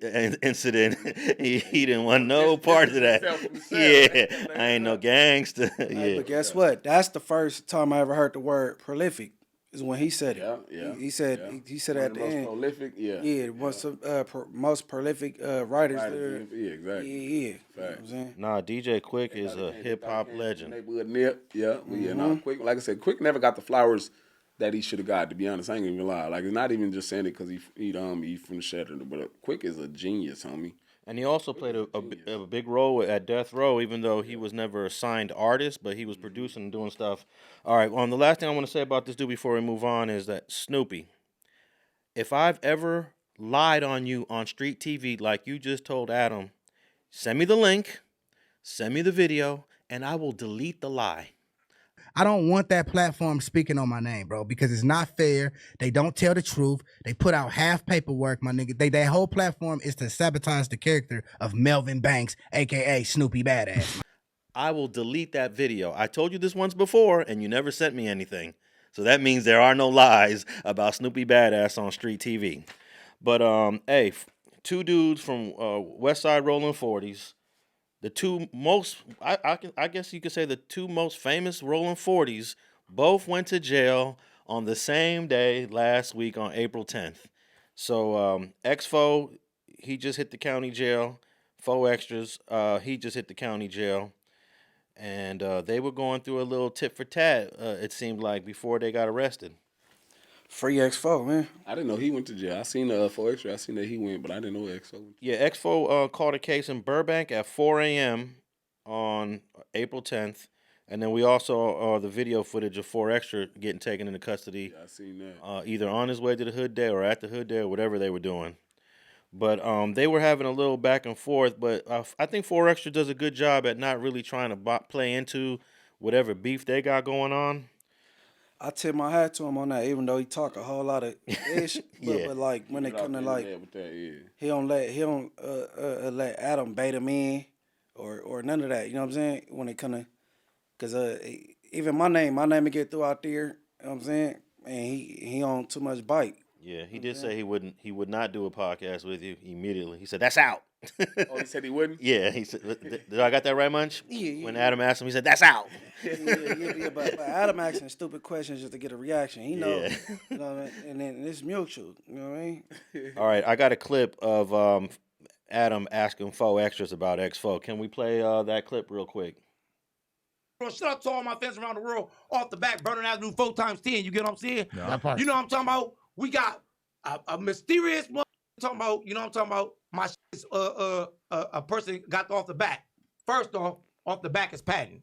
incident. he didn't want no part of that. Yeah. I ain't no gangster. Yeah. But guess what? That's the first time I ever heard the word prolific. Is when he said it. Yeah. He said he said at the end. Prolific. Yeah. Yeah. What's the most prolific writers there? Yeah. Exactly. Yeah. You know what I'm saying? Nah, DJ Quick is a hip hop legend. Neighborhood nip. Yeah. No, Quick. Like I said, Quick never got the flowers that he should have got. To be honest, I ain't even lie. Like, it's not even just saying it because he from the Shutter, but Quick is a genius, homie. And he also played a big role at Death Row, even though he was never a signed artist, but he was producing and doing stuff. All right, the last thing I want to say about this dude before we move on is that Snoopy, if I've ever lied on you on Street TV like you just told Adam, send me the link, send me the video, and I will delete the lie. I don't want that platform speaking on my name, bro, because it's not fair. They don't tell the truth. They put out half paperwork, my nigga. Their whole platform is to sabotage the character of Melvin Banks, a.k.a. Snoopy BadAzz. I will delete that video. I told you this once before, and you never sent me anything. So that means there are no lies about Snoopy BadAzz on Street TV. But, hey, two dudes from Westside Rollin 40s. The two most, I guess you could say the two most famous Rollin 40s both went to jail on the same day last week on April 10th. So X-Fo, he just hit the county jail. Fo Extras, he just hit the county jail. And they were going through a little tit for tat, it seemed like, before they got arrested. Free X-Fo, man. I didn't know he went to jail. I seen Fo Extra. I seen that he went, but I didn't know X-Fo went. Yeah, X-Fo caught a case in Burbank at 4 a.m. on April 10th. And then we also the video footage of 4 Extra getting taken into custody. Yeah, I seen that. Either on his way to the Hood Day or at the Hood Day or whatever they were doing. But they were having a little back and forth. But I think 4 Extra does a good job at not really trying to play into whatever beef they got going on. I tip my hat to him on that, even though he talk a whole lot of ish. Yeah. But like when it come to like, with that, yeah. he don't let Adam bait him in or none of that. You know what I'm saying? When it come to, cause even my name will get through out there. You know what I'm saying? And he on too much bite. Yeah, he did say he would not do a podcast with you immediately. He said that's out. Oh, he said he wouldn't? Yeah, he said. Did I got that right, Munch? Yeah. When Adam asked him, he said that's out. Yeah, but Adam asking stupid questions just to get a reaction. He know, Yeah. you know what I mean? And then it's mutual. You know what I mean? All right, I got a clip of Adam asking Faux Extras about X4. Can we play that clip real quick? Shout out to all my fans around the world off the back, Burning Avenue 4x10. You get what I'm saying? Yeah, that part. You know what I'm talking about? We got a mysterious talking about, you know what I'm talking about? My a person got off the back. First off the back is patent.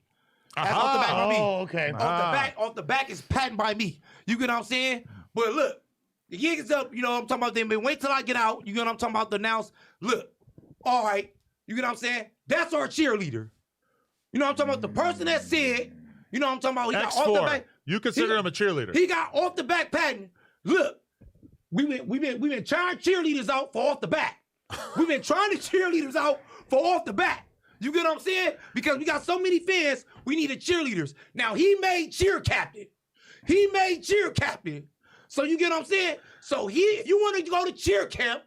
That's off the back by me. Oh, okay. Off the back is patent by me. You get what I'm saying? But look, the gig is up, you know what I'm talking about? Then wait till I get out. You get what I'm talking about? To announce, look, all right, you get what I'm saying? That's our cheerleader. You know what I'm talking about? The person that said, you know what I'm talking about? He got off the X4. back. You consider him a cheerleader. He got off the back patent. Look, we've been trying cheerleaders out for off the back. We've been trying to cheerleaders out for off the back. You get what I'm saying? Because we got so many fans, we needed cheerleaders. Now he made cheer captain. So you get what I'm saying? So if you want to go to cheer camp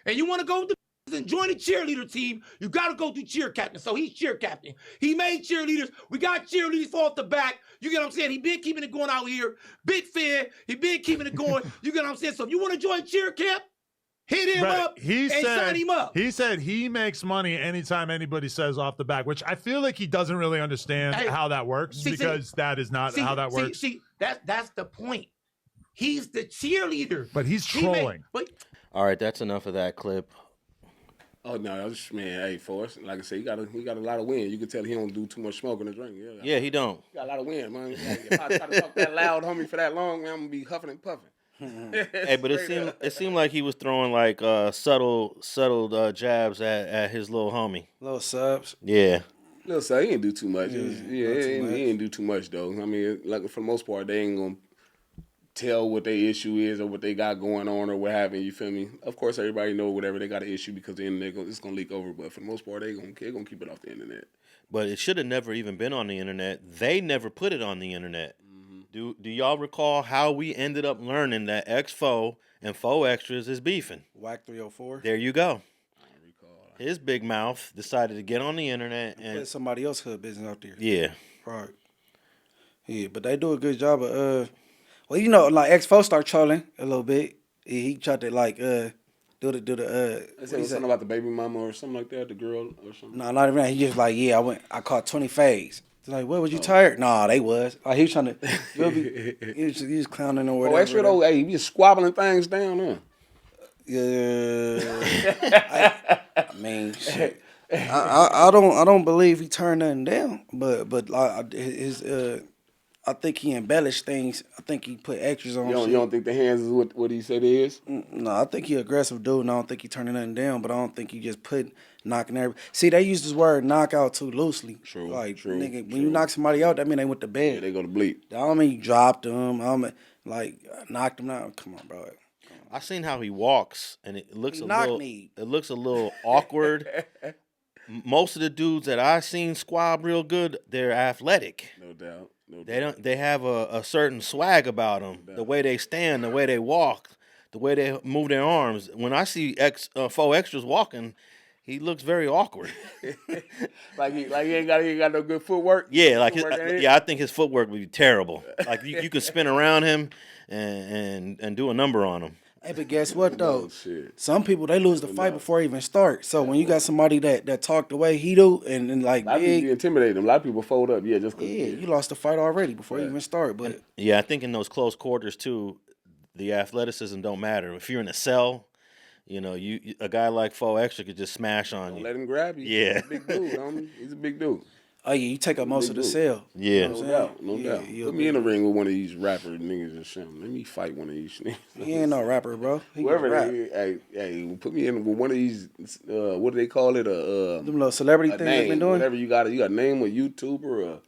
and you want to go to and join the cheerleader team, you got to go through cheer captain. So he's cheer captain. He made cheerleaders. We got cheerleaders for off the back. You get what I'm saying? He been keeping it going out here. Big fan. He been keeping it going. You get what I'm saying? So if you want to join cheer camp, hit him up and sign him up. He said he makes money anytime anybody says off the back, which I feel like he doesn't really understand how that works because that is not how that works. See, that's the point. He's the cheerleader. But he's trolling. All right, that's enough of that clip. Oh no, man, hey, Forrest, like I said, he got a lot of wind. You can tell he don't do too much smoking or drinking. Yeah, he don't. He got a lot of wind, man. If I try to talk that loud, homie, for that long, man, I'm gonna be huffing and puffing. Hey, but it seemed like he was throwing like subtle jabs at his little homie. Little subs. Yeah. No, so he didn't do too much. He much. didn't do too much though. I mean, like for the most part, they ain't gonna tell what their issue is or what they got going on or what have you feel me? Of course, everybody know whatever they got an issue because the internet it's gonna leak over. But for the most part, they're gonna keep it off the internet. But it should have never even been on the internet. They never put it on the internet. Do y'all recall how we ended up learning that X4 and Faux Extras is beefing? Wack 304. There you go. I recall. His big mouth decided to get on the internet and put somebody else's hood business out there. Yeah. Right. Yeah, but they do a good job of well, you know, like X4 start trolling a little bit. He tried to like do the I said something about the baby mama or something like that, the girl or something. No, not even that. He just like, I caught 20 fades. They're like, what, was you tired? Nah, they was. Like, he was trying to, he was clowning or whatever. Oh, extra though, hey, he be squabbling things down, huh? Yeah. I mean, shit. I don't believe he turned nothing down, but I think he embellished things. I think he put extras on. You don't think the hands is what he said it is? No, I think he aggressive dude, and I don't think he turning nothing down. But I don't think he just knocking everybody. See, they use this word knockout too loosely. True. Nigga, when you knock somebody out, that mean they went to bed. Yeah, they go to bleep. That don't mean you dropped them. I don't mean, like knocked them out. Come on, bro. I seen how he walks, and it looks a little awkward. Most of the dudes that I seen squab real good, they're athletic. No doubt. They have a certain swag about them. The way they stand, the way they walk, the way they move their arms. When I see Faux Extras walking, he looks very awkward. like he ain't got no good footwork. Yeah, I think his footwork would be terrible. Like you could spin around him and do a number on him. Hey, but guess what though? Some people they lose the fight before it even start. So when you got somebody that talk the way he do and like a lot of people intimidate them. A lot of people fold up. Yeah, just you lost the fight already before you even start. But yeah, I think in those close quarters too, the athleticism don't matter. If you're in a cell, you know, a guy like Faux Extra could just smash on you. Let him grab you. Yeah, he's a big dude, homie. He's a big dude. Oh yeah, you take up most of the cell. Yeah, no doubt. Put me in the ring with one of these rapper niggas or something. Let me fight one of these niggas. He ain't no rapper, bro. Whoever hey, put me in with one of these. What do they call it? Them little celebrity things they've been doing. Whatever you got a name, a YouTuber,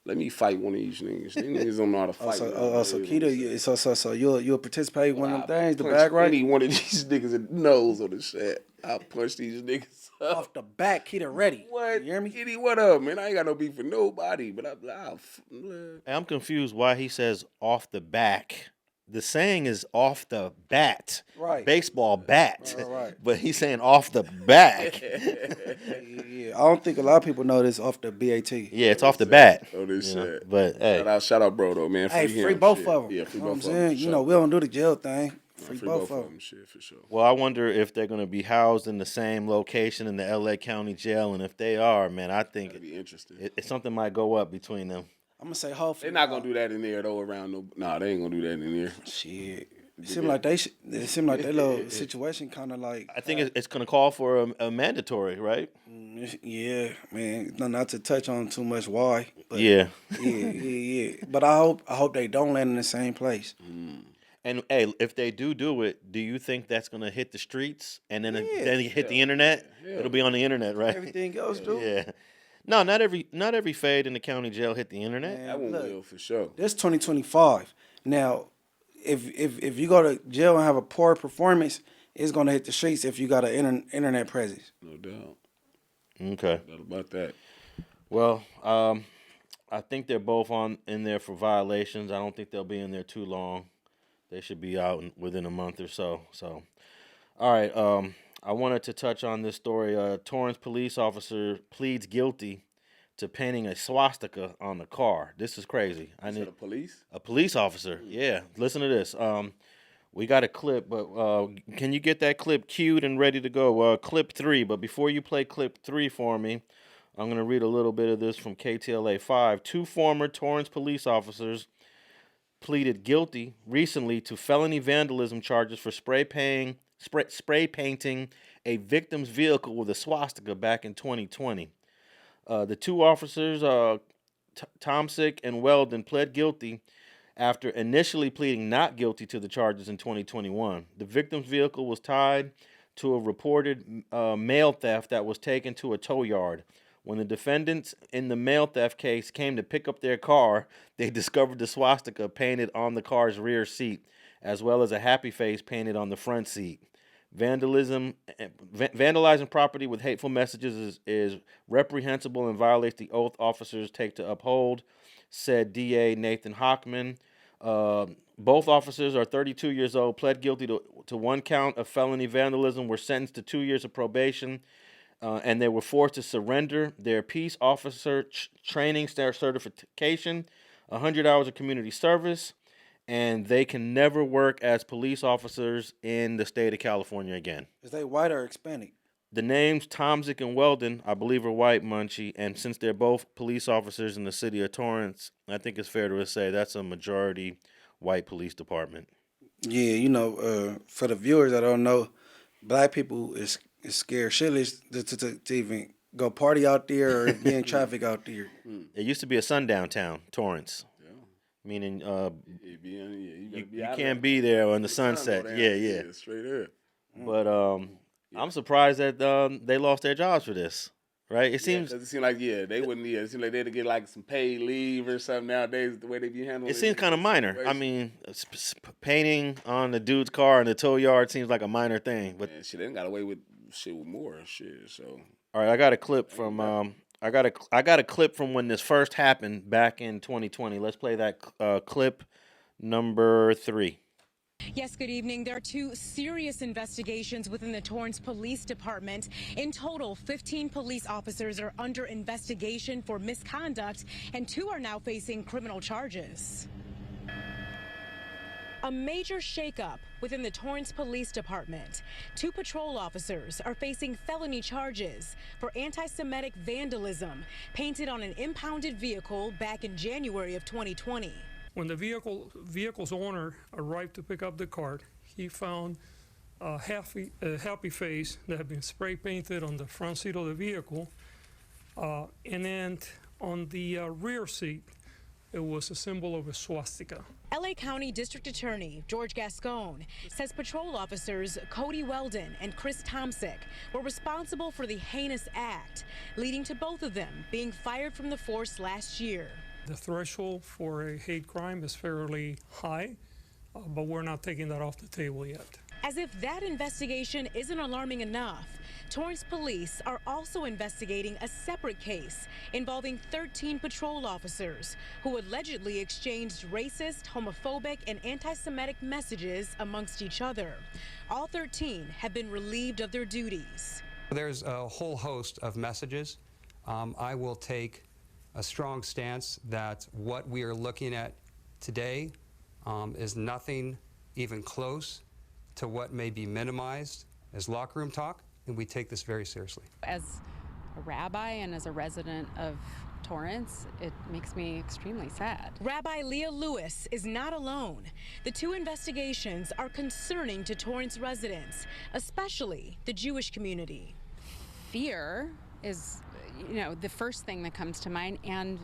let me fight one of these niggas. These niggas don't know how to fight. So Keita, so you'll participate in one of them things, the punch bag right? any one of these niggas in the nose or the shit. I'll punch these niggas up. Off the back, Keita ready. What? You hear me? Kitty, what up, man? I ain't got no beef with nobody, but I'm confused why he says off the back. The saying is off the bat, Right. Baseball bat, Right. but he's saying off the back. Yeah, I don't think a lot of people know this off the BAT. Yeah, it's off the bat. Oh, this shit. But hey, Shout out, bro, though, man. Hey, Free free him, both shit. of them. Yeah, free You know both what of I'm them. saying? You know, we don't do the jail thing. Free both of them. Shit, for sure. well, I wonder if they're going to be housed in the same location in the LA County Jail, and if they are, man, I think That'd be interesting. something might go up between them. I'm gonna say hopefully. They're not gonna do that in there though. Around no, nah, they ain't gonna do that in there. Shit. It seemed like that little situation kind of like. I think it's going to call for a mandatory, right? Yeah, man. Not to touch on too much why. But Yeah. yeah. But I hope they don't land in the same place. And hey, if they do it, do you think that's going to hit the streets and then hit the internet? Yeah. It'll be on the internet, right? Everything else, dude. Yeah. No, not every fade in the county jail hit the internet. Man, That one look, will for sure. This 2025. Now, if you go to jail and have a poor performance, it's gonna hit the streets if you got an internet presence. No doubt. Okay. Not about that. Well, I think they're both in there for violations. I don't think they'll be in there too long. They should be out within a month or so. So, all right. I wanted to touch on this story. Torrance police officer pleads guilty to painting a swastika on the car. This is crazy. Is that a police? A police officer. Yeah. Listen to this. We got a clip, but can you get that clip queued and ready to go? Clip 3. But before you play clip 3 for me, I'm going to read a little bit of this from KTLA 5. 2 former Torrance police officers pleaded guilty recently to felony vandalism charges for spray painting a victim's vehicle with a swastika back in 2020. The 2 officers, Tomsick and Weldon, pled guilty after initially pleading not guilty to the charges in 2021. The victim's vehicle was tied to a reported mail theft that was taken to a tow yard. When the defendants in the mail theft case came to pick up their car, they discovered the swastika painted on the car's rear seat, as well as a happy face painted on the front seat. Vandalizing property with hateful messages is reprehensible and violates the oath officers take to uphold, said DA Nathan Hockman. Both officers are 32 years old, pled guilty to 1 count of felony vandalism, were sentenced to 2 years of probation, and they were forced to surrender their peace officer training certification, 100 hours of community service, and they can never work as police officers in the state of California again. Is they white or Hispanic? The names Tomsick and Weldon, I believe, are white, Munchie, and since they're both police officers in the city of Torrance, I think it's fair to say that's a majority white police department. Yeah, you know, for the viewers that don't know, black people is scared shitless to even go party out there or be in traffic out there. It used to be a sundown town, Torrance. Meaning you can't be there on the sunset. Yeah. Straight there. But I'm surprised that they lost their jobs for this. Right? It seems like they wouldn't. Yeah, it seems like they'd get like some paid leave or something nowadays. The way they be handling it seems kind of minor. I mean, painting on the dude's car in the tow yard seems like a minor thing. But shit, they done got away with shit with more shit. So all right, I got a clip from I got a clip from when this first happened back in 2020. Let's play that clip number 3. Yes, good evening. There are 2 serious investigations within the Torrance Police Department. In total, 15 police officers are under investigation for misconduct, and 2 are now facing criminal charges. A major shakeup within the Torrance Police Department. 2 patrol officers are facing felony charges for anti-Semitic vandalism painted on an impounded vehicle back in January of 2020. When the vehicle's owner arrived to pick up the cart, he found a happy face that had been spray painted on the front seat of the vehicle, and then on the rear seat, it was a symbol of a swastika. LA County District Attorney George Gascon says patrol officers Cody Weldon and Chris Tomsick were responsible for the heinous act, leading to both of them being fired from the force last year. The threshold for a hate crime is fairly high, but we're not taking that off the table yet. As if that investigation isn't alarming enough, Torrance Police are also investigating a separate case involving 13 patrol officers who allegedly exchanged racist, homophobic, and anti-Semitic messages amongst each other. All 13 have been relieved of their duties. There's a whole host of messages. I will take a strong stance that what we are looking at today is nothing even close to what may be minimized as locker room talk, and we take this very seriously. As a rabbi and as a resident of Torrance, it makes me extremely sad. Rabbi Leah Lewis is not alone. The two investigations are concerning to Torrance residents, especially the Jewish community. Fear is, the first thing that comes to mind, and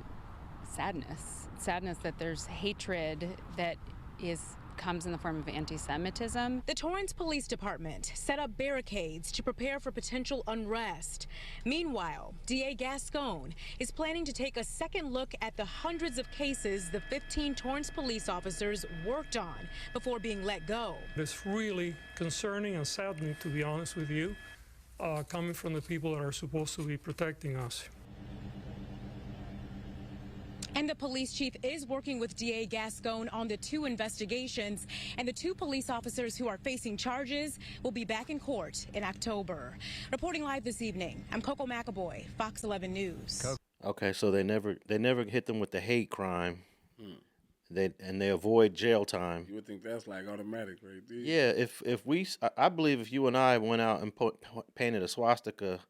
sadness. Sadness that there's hatred that comes in the form of anti-Semitism. The Torrance Police Department set up barricades to prepare for potential unrest. Meanwhile, DA Gascon is planning to take a second look at the hundreds of cases the 15 Torrance police officers worked on before being let go. It's really concerning and saddening, to be honest with you, coming from the people that are supposed to be protecting us. And the police chief is working with DA Gascon on the two investigations, and the two police officers who are facing charges will be back in court in October. Reporting live this evening, I'm Coco McAvoy, Fox 11 News. Okay, so they never hit them with the hate crime. They avoid jail time. You would think that's like automatic right there. Yeah, I believe if you and I went out and painted a swastika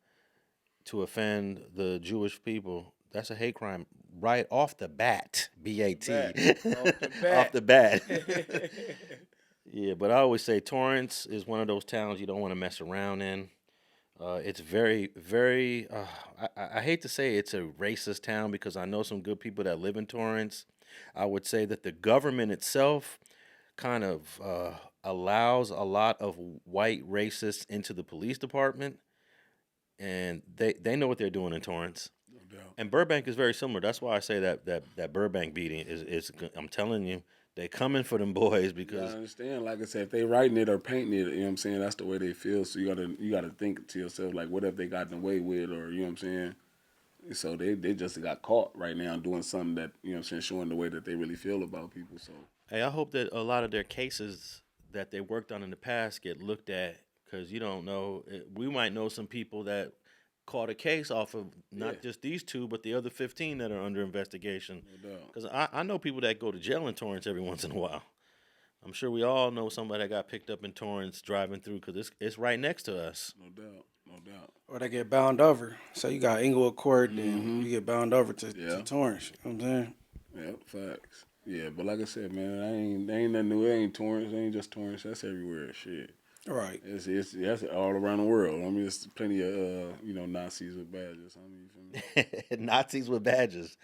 to offend the Jewish people, that's a hate crime right off the bat. B-A-T. Off the bat. Yeah, but I always say Torrance is one of those towns you don't want to mess around in. It's very, very, I hate to say it's a racist town because I know some good people that live in Torrance. I would say that the government itself kind of allows a lot of white racists into the police department, and they know what they're doing in Torrance. No doubt. And Burbank is very similar. That's why I say that Burbank beating is I'm telling you, they coming for them boys because I understand. Like I said, if they writing it or painting it, you know what I'm saying, that's the way they feel. So you gotta think to yourself, like, what have they gotten away with, or you know what I'm saying? So they just got caught right now doing something that, you know what I'm saying, showing the way that they really feel about people. So hey, I hope that a lot of their cases that they worked on in the past get looked at, because you don't know. We might know some people that caught a case off of not just these two, but the other 15 that are under investigation. Because I know people that go to jail in Torrance every once in a while. I'm sure we all know somebody that got picked up in Torrance driving through because it's right next to us. No doubt. Or they get bound over. So you got Inglewood Court, and you get bound over to Torrance. You know what I'm saying? Yeah, facts. Yeah, but like I said, man, there ain't nothing new. It ain't Torrance. It ain't just Torrance. That's everywhere. Shit. Right. It's that's all around the world. I mean, there's plenty of Nazis with badges. I mean, you feel me? Nazis with badges.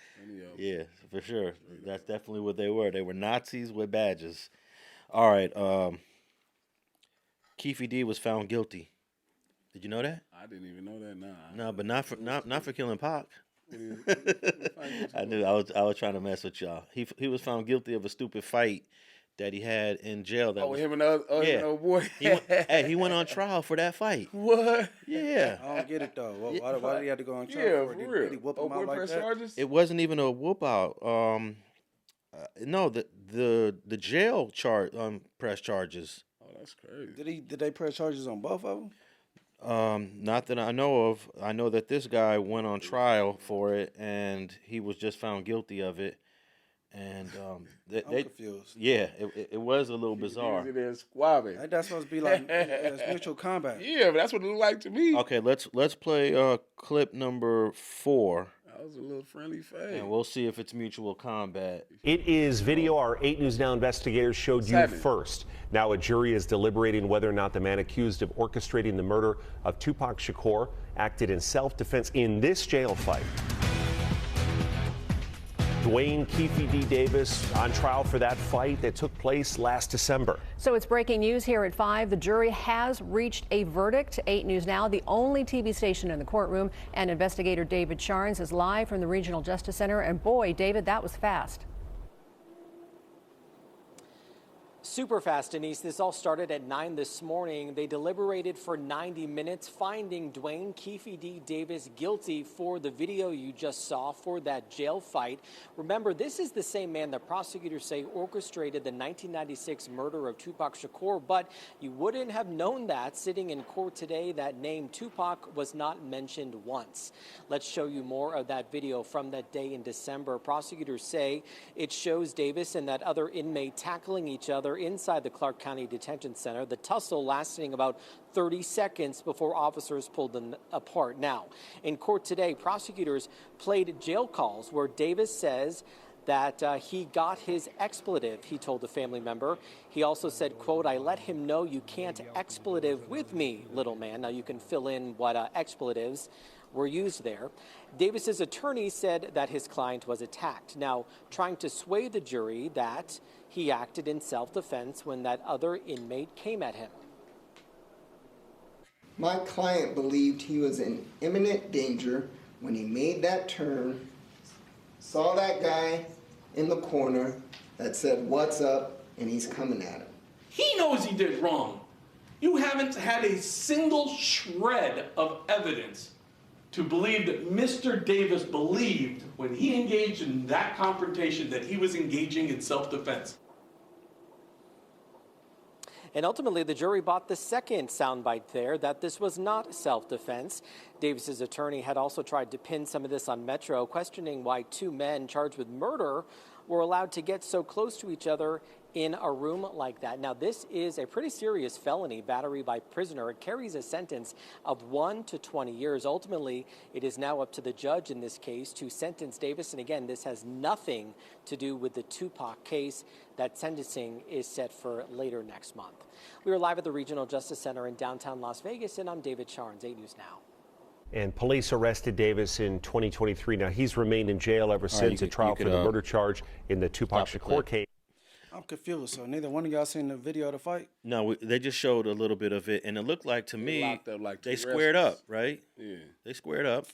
Yeah, for sure. That's definitely what they were. They were Nazis with badges. All right. Keefe D was found guilty. Did you know that? I didn't even know that. Nah. No, but not for killing Pac. I knew. I was trying to mess with y'all. He was found guilty of a stupid fight that he had in jail. Him and the old boy. He went on trial for that fight. What? Yeah. I don't get it though. Why did he have to go on trial? Yeah, for real. Did he whoop him out like that? Charges? It wasn't even a whoop out. No, the jail press charges. Oh, that's crazy. Did they press charges on both of them? Not that I know of. I know that this guy went on trial for it, and he was just found guilty of it. And I'm confused. Yeah, it was a little bizarre. That's supposed to be like mutual combat. Yeah, but that's what it looked like to me. Okay, let's play clip number 4. That was a little friendly face. And we'll see if it's mutual combat. It is video our 8 News Now investigators showed you first. Now a jury is deliberating whether or not the man accused of orchestrating the murder of Tupac Shakur acted in self-defense in this jail fight. Dwayne Keefe D. Davis on trial for that fight that took place last December. So it's breaking news here at 5. The jury has reached a verdict. 8 News Now, the only TV station in the courtroom, and investigator David Charnes is live from the Regional Justice Center. And boy, David, that was fast. Super fast, Denise. This all started at 9 this morning. They deliberated for 90 minutes, finding Dwayne Keefe D. Davis guilty for the video you just saw for that jail fight. Remember, this is the same man that prosecutors say orchestrated the 1996 murder of Tupac Shakur, but you wouldn't have known that sitting in court today. That name Tupac was not mentioned once. Let's show you more of that video from that day in December. Prosecutors say it shows Davis and that other inmate tackling each other inside the Clark County Detention Center, the tussle lasting about 30 seconds before officers pulled them apart. Now, in court today, prosecutors played jail calls where Davis says that he got his expletive, he told a family member. He also said, quote, "I let him know you can't expletive with me, little man." Now you can fill in what expletives were used there. Davis's attorney said that his client was attacked. Now, trying to sway the jury that he acted in self-defense when that other inmate came at him. My client believed he was in imminent danger when he made that turn, saw that guy in the corner that said, "What's up?" and he's coming at him. He knows he did wrong. You haven't had a single shred of evidence to believe that Mr. Davis believed when he engaged in that confrontation that he was engaging in self-defense. And ultimately, the jury bought the second soundbite there, that this was not self-defense. Davis's attorney had also tried to pin some of this on Metro, questioning why 2 men charged with murder were allowed to get so close to each other in a room like that. Now, this is a pretty serious felony, battery by prisoner. It carries a sentence of 1 to 20 years. Ultimately, it is now up to the judge in this case to sentence Davis. And again, this has nothing to do with the Tupac case. That sentencing is set for later next month. We are live at the Regional Justice Center in downtown Las Vegas, and I'm David Charnes, 8 News Now. And police arrested Davis in 2023. Now, he's remained in jail ever since a trial for the murder charge in the Tupac Shakur case. I'm confused. So neither one of y'all seen the video of the fight? No, they just showed a little bit of it, and it looked like to me locked up like they two squared wrestlers. up, right? Yeah. They squared up.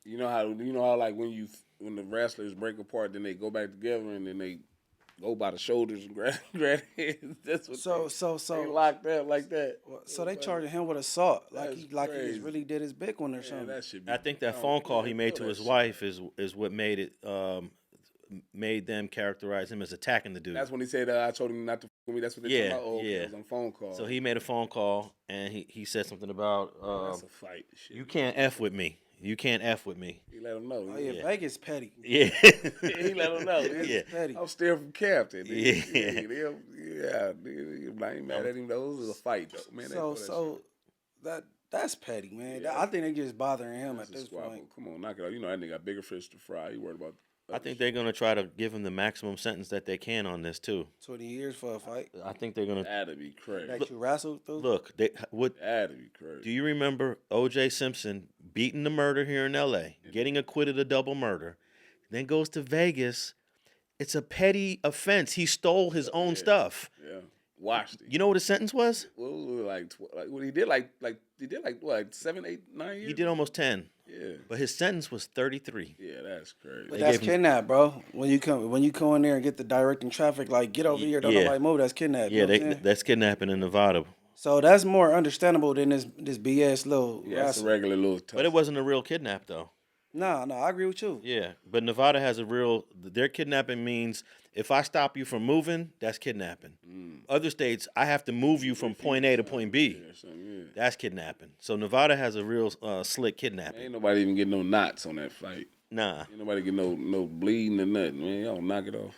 You know how like when the wrestlers break apart, then they go back together and then they go by the shoulders and grab hands. That's what they locked up like that. So they charging him with assault, like he crazy. really did his big one or something. That should be. I think that phone call he made to his wife is what made it made them characterize him as attacking the dude. That's when he said, "I told him not to f with me." That's what they told about. It was on phone call. So he made a phone call and he said something about that's a fight. Shit. You can't F with me. You can't F with me. He let him know. Oh yeah, Vegas petty. Yeah. He let him know. Yeah. Petty. I'm still from Captain. Yeah. I ain't mad at him though. It was a fight though, man. That's petty, man. I think they just bothering him at this point. Come on, knock it out. You know that nigga got bigger fish to fry. He worried about. I think they're gonna try to give him the maximum sentence that they can on this too. 20 years for a fight. I think they're gonna. That'd be crazy. That you wrestled through. Look, That'd be crazy. Do you remember O.J. Simpson beating the murder here in L.A., getting acquitted of double murder, then goes to Vegas? It's a petty offense. He stole his own stuff. Yeah, watched it. You know what his sentence was? Well, like what he did, like 7, 8, 9 years. He did almost 10. Yeah. But his sentence was 33. Yeah, that's crazy. But that's kidnap, bro. When you come in there and get the directing traffic, like get over here, don't nobody move. That's kidnap. Yeah, that's kidnapping in Nevada. So that's more understandable than this BS little. Yeah, it's a regular little. But it wasn't a real kidnap though. No, I agree with you. Yeah, but Nevada has a real. Their kidnapping means if I stop you from moving, that's kidnapping. Other states, I have to move you from point A to point B. That's kidnapping. So Nevada has a real slick kidnapping. Ain't nobody even getting no knots on that fight. Nah. Ain't nobody get no bleeding or nothing, man. Y'all knock it off.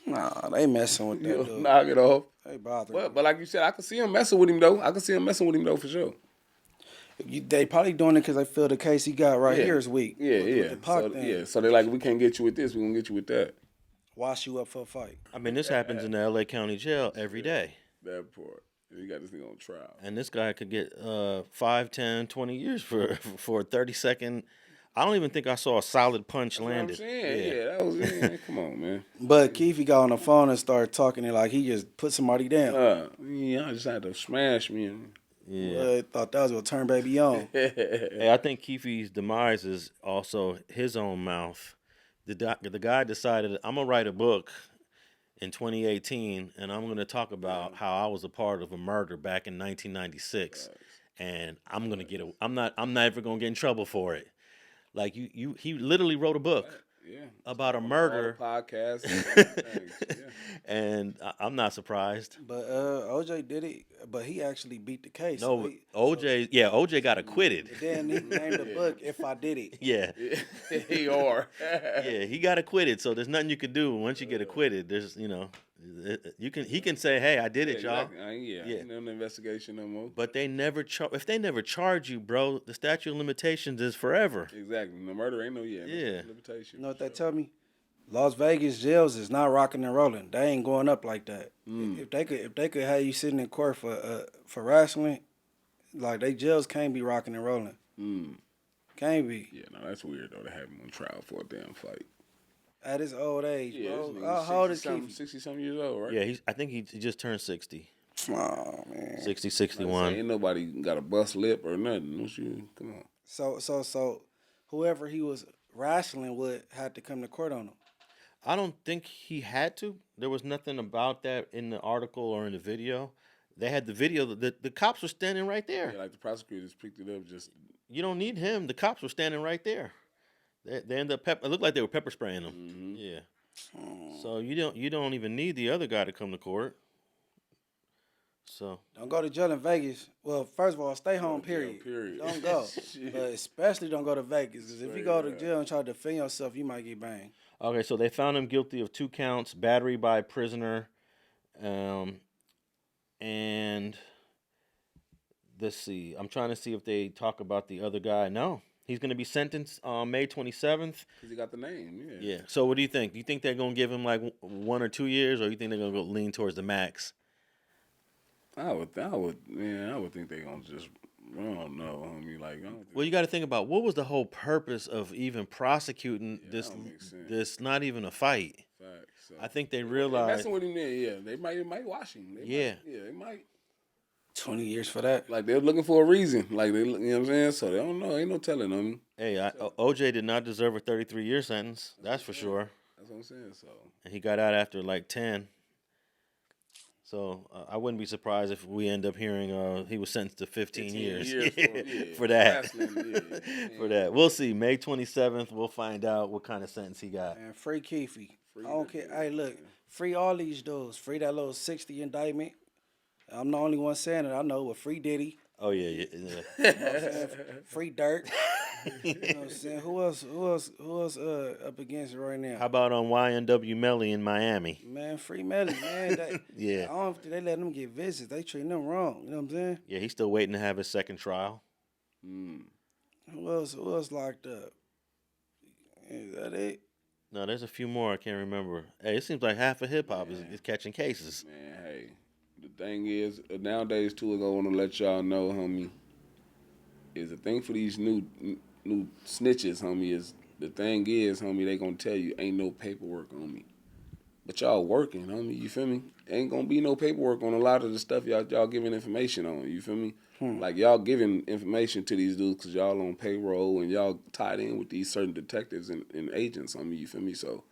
Nah, they messing with that dude. Knock it off. They bothering. But like you said, I can see him messing with him though. For sure. They probably doing it because they feel the case he got here is weak. Yeah. So they like, we can't get you with this. We gonna get you with that. Wash you up for a fight. I mean, this happens in the L.A. County Jail every day. That part. You got this thing on trial. And this guy could get 5, 10, 20 years for a 30-second I don't even think I saw a solid punch That's landed. what I'm saying. Yeah, that was it. Come on, man. But Keefe got on the phone and started talking and like he just put somebody down. I just had to smash me. Yeah. Thought that was gonna turn baby on. Hey, I think Keefe's demise is also his own mouth. The guy decided, I'm gonna write a book in 2018, and I'm gonna talk about how I was a part of a murder back in 1996, and I'm gonna get I'm never gonna get in trouble for it. Like he literally wrote a book about a murder podcast, and I'm not surprised. But OJ did it, but he actually beat the case. No, OJ got acquitted. Then he named the book "If I Did It." Yeah, yeah, he got acquitted. So there's nothing you can do once you get acquitted. There's he can say, hey, I did it, y'all. Exactly. Ain't no investigation no more. But they never if they never charge you, bro, the statute of limitations is forever. Exactly. No murder ain't no limitation. You know what that tell me? Las Vegas jails is not rocking and rolling. They ain't going up like that. If they could have you sitting in court for wrestling, like they jails can't be rocking and rolling. Can't be. Yeah, no, that's weird though to have him on trial for a damn fight. At his old age, bro. How old is Keefe? Keefe? 60-something years old, right? Yeah, I think he just turned 60. Oh man, 60, 61. Ain't nobody got a bust lip or nothing. Come on. So whoever he was wrestling with had to come to court on him. I don't think he had to. There was nothing about that in the article or in the video. They had the video. The cops were standing right there. Yeah, like the prosecutors picked it up. Just you don't need him. The cops were standing right there. They ended up it looked like they were pepper spraying him. Mm-hmm. Yeah. So you don't even need the other guy to come to court. So don't go to jail in Vegas. Well, first of all, stay home. Period. Don't go, but especially don't go to Vegas. Because if you go to jail and try to defend yourself, you might get banged. Okay, so they found him guilty of 2 counts: battery by a prisoner, and let's see. I'm trying to see if they talk about the other guy. No. He's going to be sentenced on May 27th. Because he got the name, Yeah. So what do you think? Do you think they're going to give him like 1 or 2 years, or you think they're going to go lean towards the max? I would think they're going to just, I don't know, homie. Like, Well, you got to think about what was the whole purpose of even prosecuting this not even a fight. Facts. So, I think they realized. Messing with him there, they might wash him. They might. 20 years for that. Like they're looking for a reason. Like you know what I'm saying? So they don't know. Ain't no telling them. Hey, OJ did not deserve a 33-year sentence. That's for sure. That's what I'm saying. So and he got out after like 10. So I wouldn't be surprised if we end up hearing he was sentenced to 15 years for that. For that, we'll see. May 27th, we'll find out what kind of sentence he got. And free Keefe. I don't care. Hey, look, free all these dudes. Free that little 60 indictment. I'm the only one saying it. I know, with free Diddy. Oh yeah. You know what I'm saying? Free Dirt. You know what I'm saying? Who else up against it right now? How about on YNW Melly in Miami? Man, free Melly, man. Yeah. I don't think they let them get visits. They treating them wrong. You know what I'm saying? Yeah, he's still waiting to have his second trial. Who else locked up? Is that it? No, there's a few more. I can't remember. Hey, it seems like half of hip hop is catching cases. Man, hey. The thing is, nowadays too, I want to let y'all know, homie, is the thing for these new snitches, homie, is the thing is, homie, they gonna tell you ain't no paperwork on me. But y'all working, homie, you feel me? Ain't gonna be no paperwork on a lot of the stuff y'all giving information on, you feel me? Like y'all giving information to these dudes because y'all on payroll and y'all tied in with these certain detectives and agents, homie, you feel me? So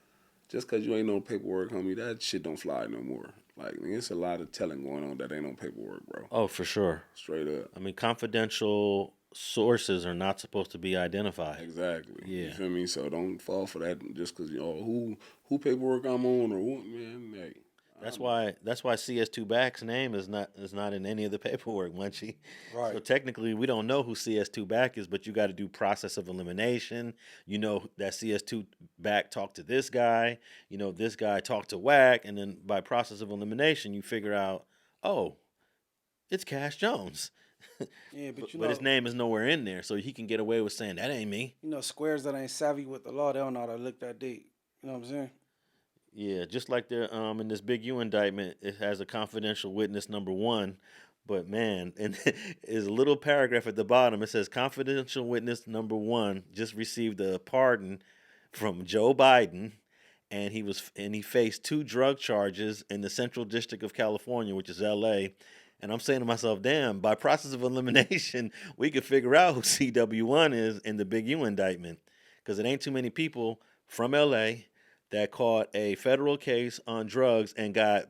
just because you ain't no paperwork, homie, that shit don't fly no more. Like, it's a lot of telling going on that ain't on paperwork, bro. Oh, for sure. Straight up. I mean, confidential sources are not supposed to be identified. Exactly. Yeah. You feel me? So don't fall for that just because, who paperwork I'm on or what, man, hey. That's why CS2 Back's name is not in any of the paperwork, Munchie. Right. So technically, we don't know who CS2 Back is, but you got to do process of elimination. You know that CS2 Back talked to this guy. You know this guy talked to Wack, and then by process of elimination, you figure out, oh, it's Cash Jones. Yeah, but his name is nowhere in there, so he can get away with saying that ain't me. You know, squares that ain't savvy with the law, they don't know how to look that deep. You know what I'm saying? Yeah, just like the in this Big U indictment, it has a confidential witness number 1, But man, and is a little paragraph at the bottom. It says confidential witness number 1 just received a pardon from Joe Biden, and he faced 2 drug charges in the Central District of California, which is L.A. And I'm saying to myself, damn, by process of elimination, we could figure out who CW1 is in the Big U indictment, because it ain't too many people from L.A. that caught a federal case on drugs and got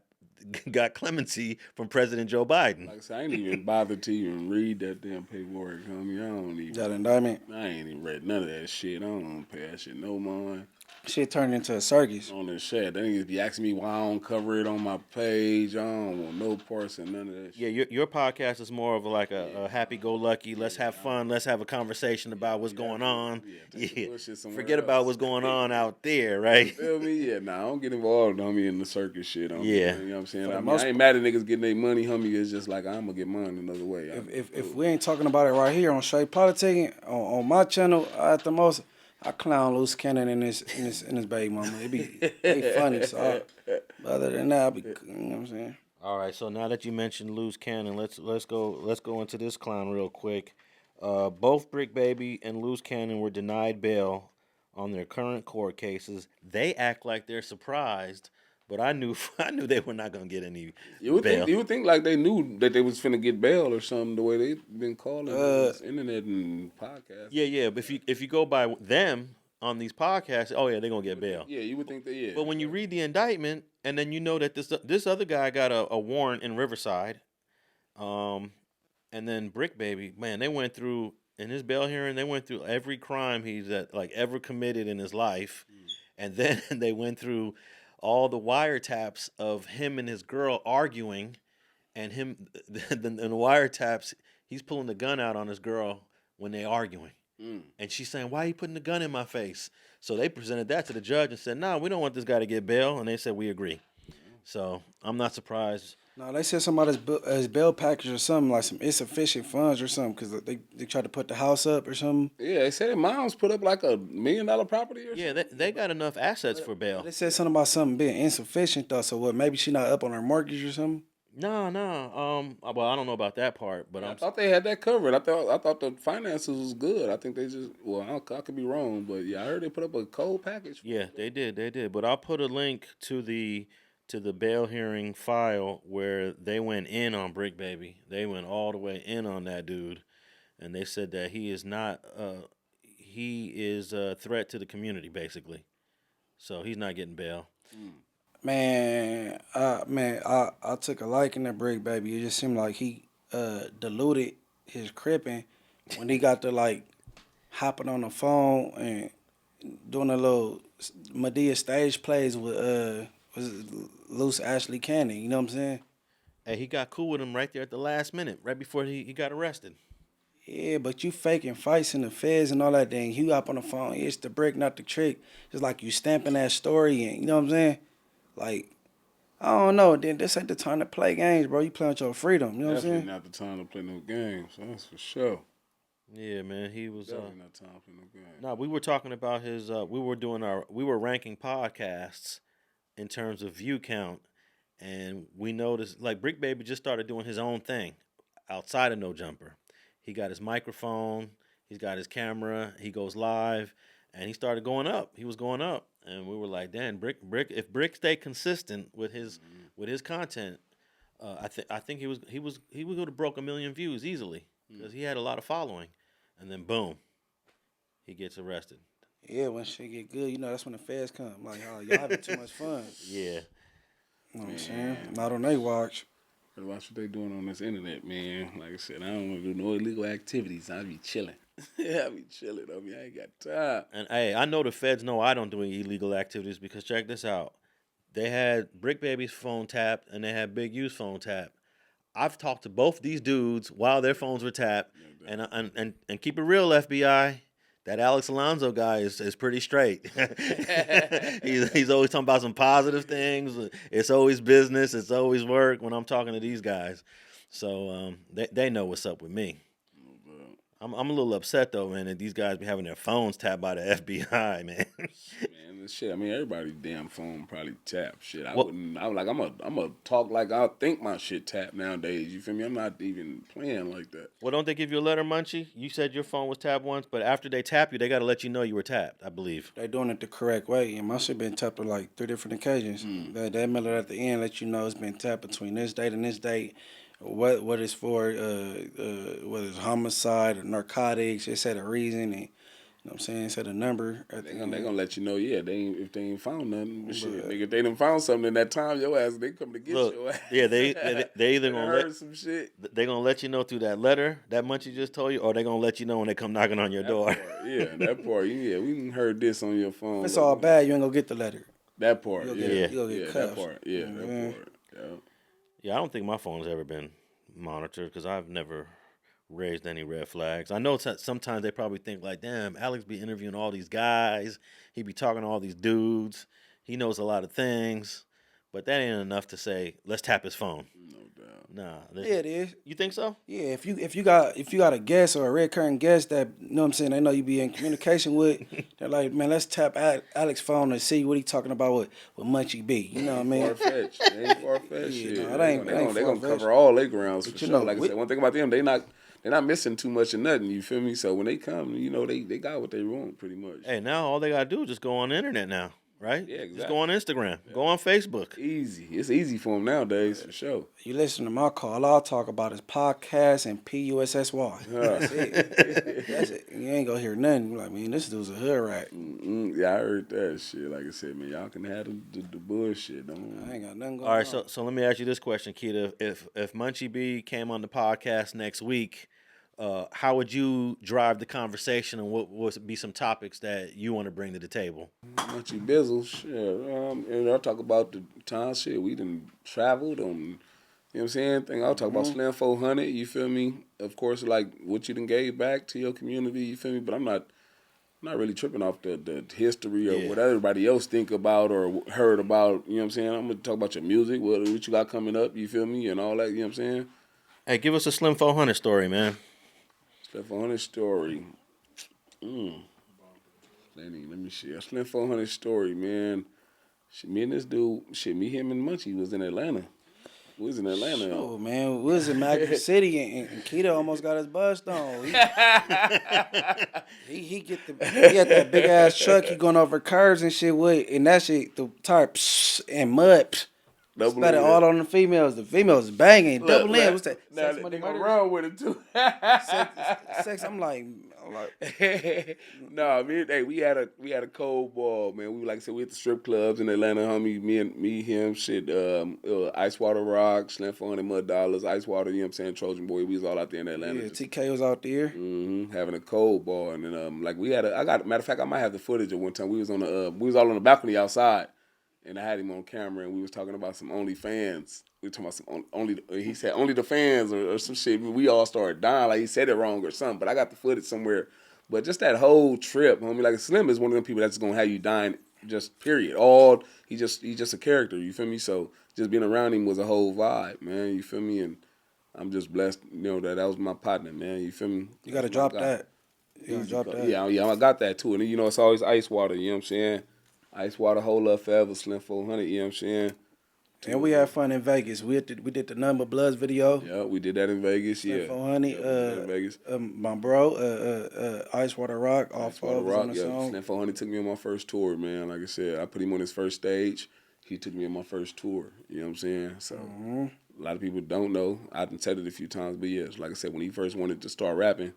clemency from President Joe Biden. Like I said, I ain't even bothered to even read that damn paperwork, homie. I don't even. That indictment? I ain't even read none of that shit. I don't pay that shit no mind. Shit turned into a circus. On this shit. They niggas be asking me why I don't cover it on my page. I don't want no parts of none of that shit. Yeah, your podcast is more of like a happy-go-lucky, let's have fun, let's have a conversation about what's going on. Yeah, forget about what's going on out there, right? You feel me? Yeah, nah, I don't get involved, homie, in the circus shit. Homie. Yeah. You know what I'm saying? I ain't mad at niggas getting their money, homie. It's just like, I'm going to get mine another way. If we ain't talking about it right here on Straight Politicking, on my channel, at the most, I clown Luce Cannon in this baby mama. They funny, so other than that, I be, you know what I'm saying? All right, so now that you mentioned Luce Cannon, let's go into this clown real quick. Both Bricc Baby and Luce Cannon were denied bail on their current court cases. They act like they're surprised, but I knew they were not gonna get any bail. You would think like they knew that they was finna get bail or something, the way they been calling this internet and podcasts. Yeah, but if you go by them on these podcasts, oh yeah, they're gonna get bail. Yeah, you would think that, yeah. But when you read the indictment, and then you know that this other guy got a warrant in Riverside, and then Bricc Baby, man, they went through in his bail hearing, they went through every crime he's ever committed in his life, and then they went through all the wiretaps of him and his girl arguing, and him in the wiretaps, he's pulling the gun out on his girl when they arguing. And she's saying, why are you putting the gun in my face? So they presented that to the judge and said, no, we don't want this guy to get bail. And they said, we agree. So I'm not surprised. No, they said somebody's bail package or something, like some insufficient funds or something, because they tried to put the house up or something. Yeah, they said mom's put up like $1 million property or something. Yeah, they got enough assets for bail. They said something about something being insufficient, though. So what, maybe she not up on her mortgage or something? No. Well, I don't know about that part, but I thought they had that covered. I thought the finances was good. I think they just, I could be wrong, but yeah, I heard they put up a cold package. Yeah, they did. But I'll put a link to the bail hearing file where they went in on Bricc Baby. They went all the way in on that dude, and they said that he is a threat to the community, basically. So he's not getting bail. Man, I took a liking to Bricc Baby. It just seemed like he diluted his cripping when he got to like hopping on the phone and doing a little Madea stage plays with Luce Ashley Cannon. You know what I'm saying? Hey, he got cool with him right there at the last minute, right before he got arrested. Yeah, but you faking fights in the feds and all that. Then you hop on the phone. It's the brick, not the trick. It's like you stamping that story in. You know what I'm saying? Like, I don't know. Then this ain't the time to play games, bro. You playing with your freedom. You know what I'm saying? Definitely not the time to play no games. That's for sure. Yeah, man. He was definitely not time for no games. No, we were talking about his. We were ranking podcasts in terms of view count, and we noticed like Bricc Baby just started doing his own thing outside of No Jumper. He got his microphone. He's got his camera. He goes live, and he started going up. He was going up. And we were like, damn, Bricc. If Bricc stayed consistent with his content, I think he would have broke 1 million views easily because he had a lot of following. And then boom, he gets arrested. Yeah, when shit get good, you know that's when the feds come. Like, oh, y'all having too much fun. Yeah. You know what I'm saying? Not on they watch. Better watch what they doing on this internet, man. Like I said, I don't want to do no illegal activities. I be chilling. I be chilling. I mean, I ain't got time. And hey, I know the feds know I don't do any illegal activities because check this out. They had Bricc Baby's phone tapped and they had Big U's phone tapped. I've talked to both these dudes while their phones were tapped, and keep it real, FBI. That Alex Alonso guy is pretty straight. he's always talking about some positive things. It's always business. It's always work when I'm talking to these guys. So they know what's up with me. I'm a little upset though, man, that these guys be having their phones tapped by the FBI, man. Man, Shit, I mean, everybody's damn phone probably tap. Shit, I wouldn't. I'm like, I'm a talk like I think my shit tap nowadays. You feel me? I'm not even playing like that. Well, don't they give you a letter, Munchie? You said your phone was tapped once, but after they tap you, they got to let you know you were tapped, I believe. They doing it the correct way, and my shit been tapped on like 3 different occasions. That mailer at the end let you know it's been tapped between this date and this date. What it's for, whether it's homicide or narcotics, it said a reason, and you know what I'm saying, it said a number. They gonna let you know, yeah, if they ain't found nothing. But shit, nigga, if they done found something in that time, your ass, they come to get your ass. Yeah, they either gonna heard some shit. They gonna let you know through that letter that Munchie just told you, or they gonna let you know when they come knocking on your door. Yeah, that part. Yeah, we done heard this on your phone. If it's all bad, you ain't gonna get the letter. That part. You Yeah, gonna get that cuffed. part. Yeah, that part. Yeah. Yeah, I don't think my phone's ever been monitored because I've never raised any red flags. I know sometimes they probably think like, damn, Alex be interviewing all these guys. He be talking to all these dudes. He knows a lot of things. But that ain't enough to say, let's tap his phone. No doubt. Nah. Yeah, it is. You think so? Yeah, if you got a guest or a recurring guest that, you know what I'm saying, they know you be in communication with, they're like, man, let's tap Alex's phone and see what he talking about with Munchie B. You know what I mean? Far-fetched. They ain't far-fetched. Yeah, Shit. no, They gonna cover all their grounds for sure. Like I said, one thing about them, they're not missing too much of nothing, you feel me? So when they come, you know, they got what they want pretty much. Hey, now all they got to do is just go on the internet now, right? Yeah, exactly. Just go on Instagram. Yeah. Go on Facebook. Easy. It's easy for them nowadays, for sure. You listen to my call, all I'll talk about is podcast and PUSSY. That's it. That's it. You ain't gonna hear nothing. You're like, man, this dude's a hood rat. Yeah, I heard that shit. Like I said, man, y'all can have the bullshit. I ain't got nothing going on. All right, so let me ask you this question, Keita. If Munchie B came on the podcast next week, how would you drive the conversation, and what would be some topics that you want to bring to the table? Munchie Bizzle, shit. And I'll talk about the time shit. We done traveled on, you know what I'm saying? I'll talk about Slim 400, you feel me? Of course, like what you done gave back to your community, you feel me? But I'm not really tripping off the history or what everybody else think about or heard about, you know what I'm saying? I'm going to talk about your music, what you got coming up, you feel me? And all that, you know what I'm saying? Hey, give us a Slim 400 story, man. Slim 400 story. Let me see. A Slim 400 story, man. Me and this dude, him and Munchie was in Atlanta. We was in Atlanta. Oh, man. We was in Magic City, and Keita almost got his bust on. He had that big-ass truck. He going over curves and shit with, and that shit, the tire, and mud, spat it all on the females. The females banging. Double in. What's that? Now they gonna run with it, too. Sex, I'm like... No, we had a cold ball, man. We like I said, we at the strip clubs in Atlanta, homie. Him, shit. Ice Water Rock, Slim 400 Mud Dollars, Ice Water. You know what I'm saying? Trojan Boy. We was all out there in Atlanta. Yeah, TK was out there. Having a cold ball, and then matter of fact, I might have the footage of one time we was all on the balcony outside, and I had him on camera, and we was talking about some OnlyFans. We were talking about some only. He said only the fans or some shit. We all started dying like he said it wrong or something. But I got the footage somewhere. But just that whole trip, homie. Like Slim is one of them people that's gonna have you dying. Just period. He's just a character. You feel me? So just being around him was a whole vibe, man. You feel me? And I'm just blessed. You know that was my partner, man. You feel me? You gotta drop that. You gotta drop that. Yeah, I got that too. And you know it's always Ice Water. You know what I'm saying? Ice Water, hold up forever, Slim 400. You know what I'm saying? And we had fun in Vegas. We did the Number Bloods video. Yeah, we did that in Vegas. Yeah, 400. In Vegas. My bro, Ice Water Rock, all four of us on the song. Slim 400 took me on my first tour, man. Like I said, I put him on his first stage. He took me on my first tour. You know what I'm saying? So a lot of people don't know. I've said it a few times, but yes, like I said, when he first wanted to start rapping,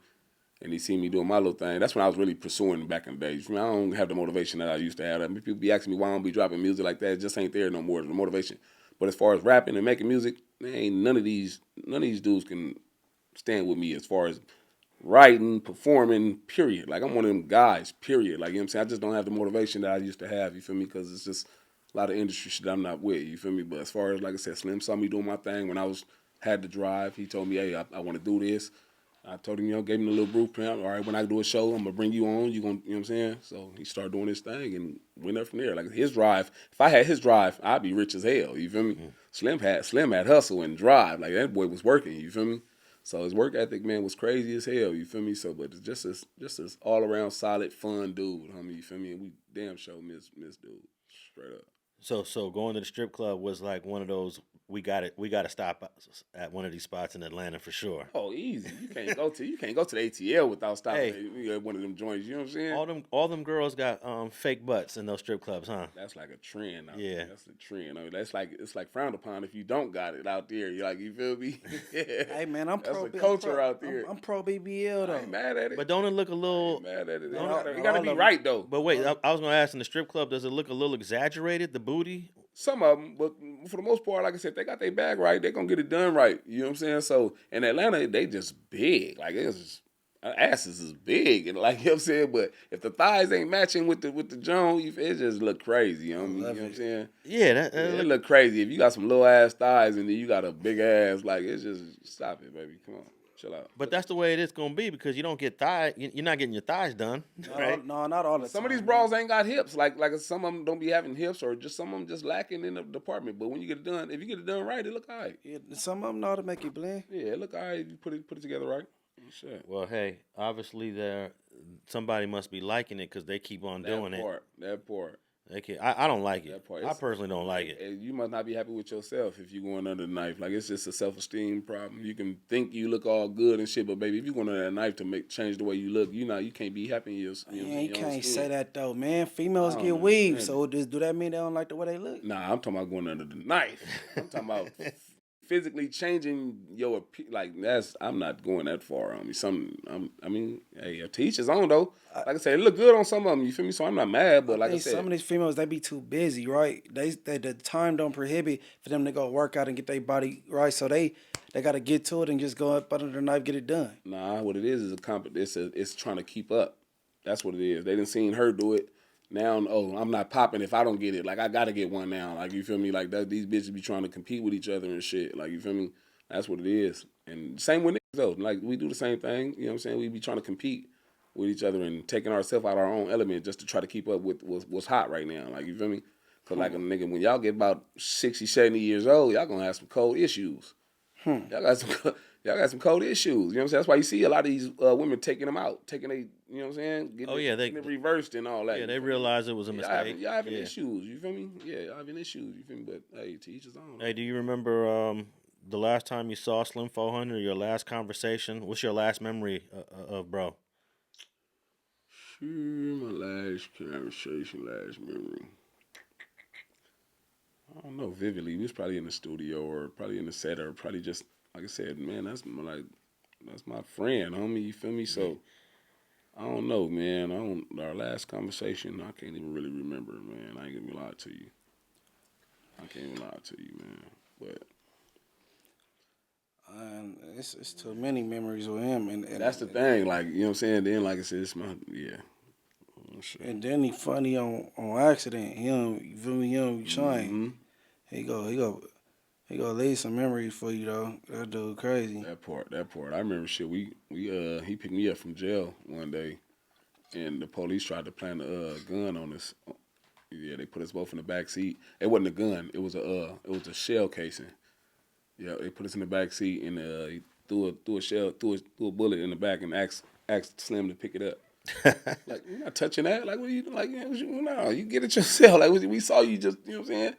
and he seen me doing my little thing, that's when I was really pursuing back in the days. I don't have the motivation that I used to have. I mean, people be asking me why I don't be dropping music like that. It just ain't there no more, the motivation. But as far as rapping and making music, man, none of these dudes can stand with me as far as writing, performing, period. Like, I'm one of them guys, period. Like, you know what I'm saying? I just don't have the motivation that I used to have, you feel me? Because it's just a lot of industry shit I'm not with, you feel me? But as far as, like I said, Slim saw me doing my thing when I had the drive. He told me, hey, I want to do this. I told him, gave him a little blueprint. All right, when I do a show, I'm going to bring you on. You know what I'm saying? So he started doing his thing and went up from there. Like his drive, if I had his drive, I'd be rich as hell. You feel me? Slim had hustle and drive. Like that boy was working. You feel me? So his work ethic, man, was crazy as hell. You feel me? So, but it's just as all around solid, fun dude, homie. You feel me? And we damn sure miss dude straight up. So going to the strip club was like one of those. We got to stop at one of these spots in Atlanta for sure. Oh, easy. You can't go to the ATL without stopping at one of them joints. You know what I'm saying? All them girls got fake butts in those strip clubs, huh? That's like a trend. Yeah, that's a trend. I mean, it's like frowned upon if you don't got it out there. You like, you feel me? Hey man, I'm that's pro. the culture out there. I'm pro BBL though. I ain't mad at it. But don't it look a little? Mad at it. It It gotta be right though. But wait, I was gonna ask, in the strip club, does it look a little exaggerated? The booty? Some of them, but for the most part, like I said, if they got their bag right, they're going to get it done right. You know what I'm saying? So, in Atlanta, they just big. Like, asses is big. And like, you know what I'm saying? But if the thighs ain't matching with the Joan, it just look crazy. You know what I'm saying? Yeah, it look crazy. If you got some little ass thighs and then you got a big ass, like, it's just, stop it, baby. Come on. Chill out. But that's the way it is gonna be, because you don't get you're not getting your thighs done, right? No, not all the time. Some of these bras ain't got hips. Like some of them don't be having hips, or just some of them just lacking in the department. But when you get it done, if you get it done right, it look all right. Yeah, some of them know how to make it blend. Yeah, it look all right if you put it together right. Shit. Well, hey, obviously somebody must be liking it, because they keep on doing it. That part. I don't like it. I personally don't like it. You must not be happy with yourself if you're going under the knife. Like, it's just a self-esteem problem. You can think you look all good and shit, but baby, if you're going under that knife to change the way you look, you can't be happy in yourself. You can't say that though, man. Females get weaved, so do that mean they don't like the way they look? Nah, I'm talking about going under the knife. I'm talking about physically changing your I'm not going that far on me. Hey, to each his own though. Like I said, it look good on some of them. You feel me? So I'm not mad, but like I said, some of these females, they be too busy, right? The time don't prohibit for them to go work out and get their body right. So they got to get to it and just go up under the knife, get it done. Nah, what it is it's trying to keep up. That's what it is. They done seen her do it. Now, I'm not popping if I don't get it. Like, I got to get one now. Like, you feel me? Like, these bitches be trying to compete with each other and shit. Like, you feel me? That's what it is. And same with niggas, though. Like, we do the same thing. You know what I'm saying? We be trying to compete with each other and taking ourselves out our own element just to try to keep up with what's hot right now. Like, you feel me? Because, like, a nigga, when y'all get about 60, 70 years old, y'all going to have some cold issues. Y'all got some cold issues. You know what I'm saying? That's why you see a lot of these women taking them out, taking you know what I'm saying? Getting it reversed and all that. Yeah, they realize it was a mistake. Y'all having issues, you feel me? Yeah, y'all having issues, you feel me? But hey, to each his own. Hey, do you remember the last time you saw Slim 400, your last conversation? What's your last memory of bro? My last conversation, last memory. I don't know vividly. We was probably in the studio or probably in the set or probably just, like I said, man, that's my friend, homie, you feel me? So, I don't know, man. Our last conversation, I can't even really remember, man. I ain't gonna lie to you. Man. But it's too many memories with him, and that's the thing. Like, you know what I'm saying. Then, like I said, it's my And then he funny on accident. You feel me? He don't be trying. He go leave some memories for you though. That dude crazy. That part. I remember shit. He picked me up from jail one day, and the police tried to plant a gun on us. Yeah, they put us both in the back seat. It wasn't a gun. It was a shell casing. Yeah, they put us in the back seat, and he threw a bullet in the back, and asked Slim to pick it up. Like, you're not touching that. Like, what are you like? No, you get it yourself. Like, we saw you just, you know what I'm saying?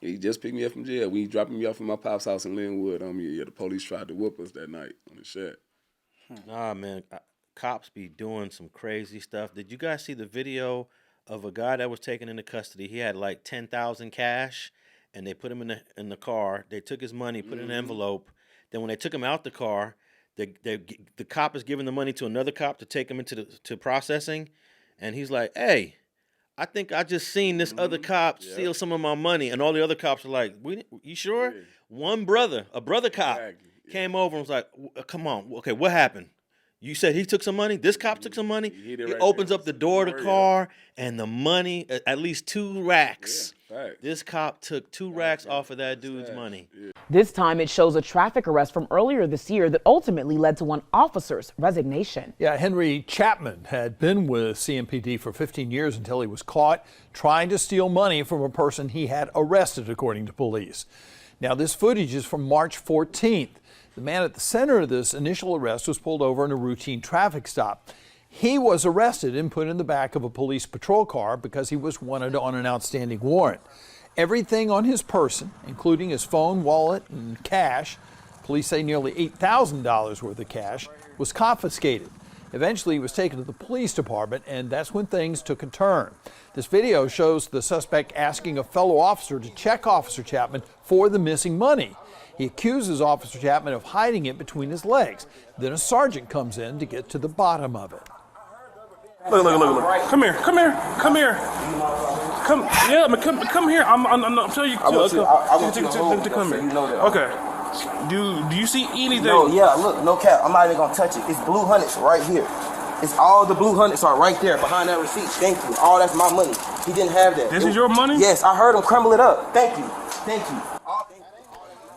He just picked me up from jail. We dropping me off in my pop's house in Linwood. Yeah, the police tried to whoop us that night on the shed. Nah, man, cops be doing some crazy stuff. Did you guys see the video of a guy that was taken into custody? He had like 10,000 cash, and they put him in the car. They took his money, put it in an envelope. Then when they took him out the car, the cop is giving the money to another cop to take him into to processing, and he's like, "Hey, I think I just seen this other cop steal some of my money," and all the other cops are like, "You sure?" Yeah. One brother, a brother cop, came over and was like, "Come on, okay, what happened? You said he took some money? This cop took some money?" He opens up the door of the car, and the money, at least 2 racks, This cop took 2 racks off of that dude's money. This time it shows a traffic arrest from earlier this year that ultimately led to one officer's resignation. Yeah, Henry Chapman had been with CMPD for 15 years until he was caught trying to steal money from a person he had arrested, according to police. Now, this footage is from March 14th. The man at the center of this initial arrest was pulled over in a routine traffic stop. He was arrested and put in the back of a police patrol car because he was wanted on an outstanding warrant. Everything on his person, including his phone, wallet, and cash, police say nearly $8,000 worth of cash, was confiscated. Eventually, he was taken to the police department, and that's when things took a turn. This video shows the suspect asking a fellow officer to check Officer Chapman for the missing money. He accuses Officer Chapman of hiding it between his legs. Then a sergeant comes in to get to the bottom of it. Look. Come here. Come, yeah, come here. I'm telling you. I want to come here. You know that. Okay. Do you see anything? No, yeah, look, no cap. I'm not even gonna touch it. It's blue hundreds right here. It's all the blue hundreds are right there behind that receipt. Thank you. All that's my money. He didn't have that. This is your money? Yes, I heard him crumble it up. Thank you.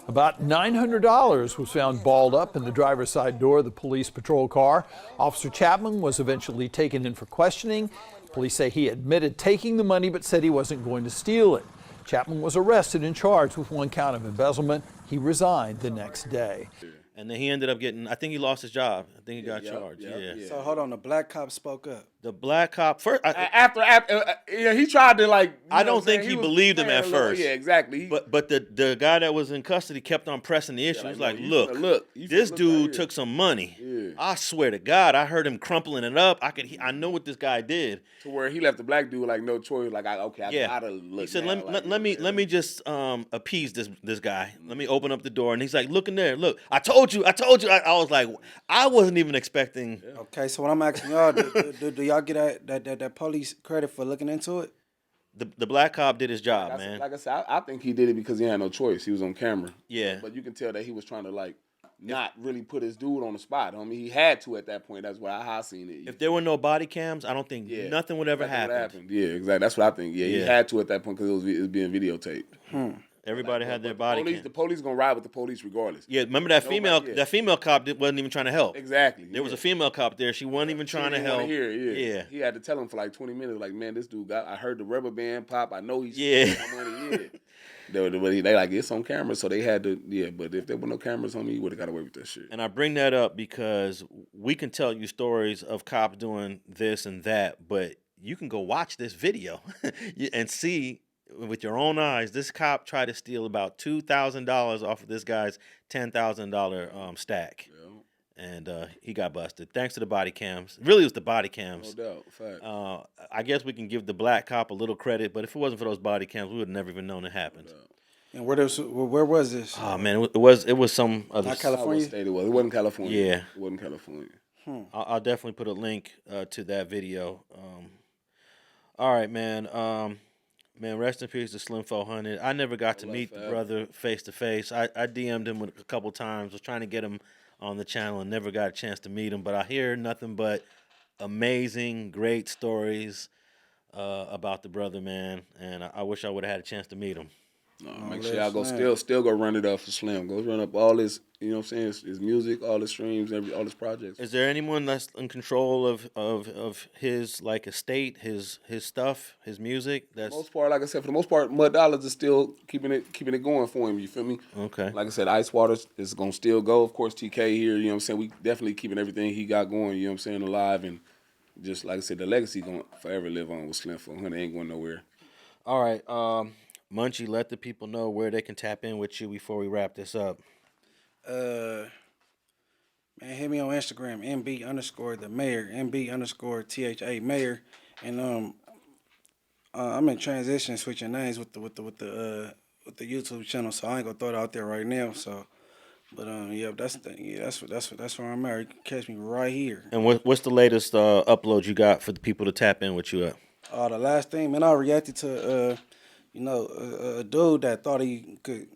About $900 was found balled up in the driver's side door of the police patrol car. Officer Chapman was eventually taken in for questioning. Police say he admitted taking the money but said he wasn't going to steal it. Chapman was arrested and charged with 1 count of embezzlement. He resigned the next day. And then he ended up getting, I think he lost his job. I think he got charged. Yeah. So hold on, the black cop spoke up. The black cop first. After he tried to like. I don't think he believed him at first. Yeah, exactly. But the guy that was in custody kept on pressing the issue. He was like, look, this dude took some money. Yeah. I swear to God, I heard him crumpling it up. I know what this guy did. To where he left the black dude like no choice. Like I gotta look. He said, let me just appease this guy. Let me open up the door. And he's like, look in there. Look, I told you. I was like, I wasn't even expecting. Okay, so what I'm asking y'all, do y'all get that police credit for looking into it? The black cop did his job, man. Like I said, I think he did it because he had no choice. He was on camera. Yeah. But you can tell that he was trying to like not really put his dude on the spot. I mean, he had to at that point. That's why I seen it. If there were no body cams, I don't think nothing would ever happen. Yeah, exactly. That's what I think. Yeah, he had to at that point because it was being videotaped. Everybody had their body cam. The police gonna ride with the police regardless. Yeah, remember that female cop wasn't even trying to help. Exactly. There was a female cop there. She wasn't even trying to help. Yeah. He had to tell him for like 20 minutes, like, man, this dude I heard the rubber band pop. I know he's my money. They like, it's on camera, so they had to, but if there were no cameras on me, you would have got away with that shit. And I bring that up because we can tell you stories of cops doing this and that, but you can go watch this video and see with your own eyes, this cop tried to steal about $2,000 off of this guy's $10,000 stack. Yeah. And he got busted. Thanks to the body cams. Really, it was the body cams. No doubt. Fact. I guess we can give the black cop a little credit, but if it wasn't for those body cams, we would have never even known it happened. And where was this? Oh, man, it was some other Not California? State it wasn't California. Yeah. It wasn't California. I'll definitely put a link to that video. All right, man. Man, rest in peace to Slim 400. I never got to meet the brother face to face. I DM'd him a couple times, was trying to get him on the channel and never got a chance to meet him. But I hear nothing but amazing, great stories about the brother, man. And I wish I would have had a chance to meet him. Make sure y'all go still go run it up for Slim. Go run up all this, you know what I'm saying, his music, all his streams, all his projects. Is there anyone that's in control of his like estate, his stuff, his music? For the most part, like I said, Mud Dollars is still keeping it going for him, you feel me? Okay. Like I said, Ice Waters is gonna still go. Of course, TK here, you know what I'm saying? We definitely keeping everything he got going, you know what I'm saying, alive, and just like I said, the legacy gonna forever live on with Slim 400. Ain't going nowhere. All right, Munchie, let the people know where they can tap in with you before we wrap this up. Man, hit me on Instagram, MB_the mayor, MB_THA mayor, and I'm in transition, switching names with the YouTube channel, so I ain't gonna throw it out there right now. So, but that's the thing. Yeah, that's where I'm at. You can catch me right here. And what's the latest upload you got for the people to tap in with you at? The last thing, man, I reacted to a dude that thought he could.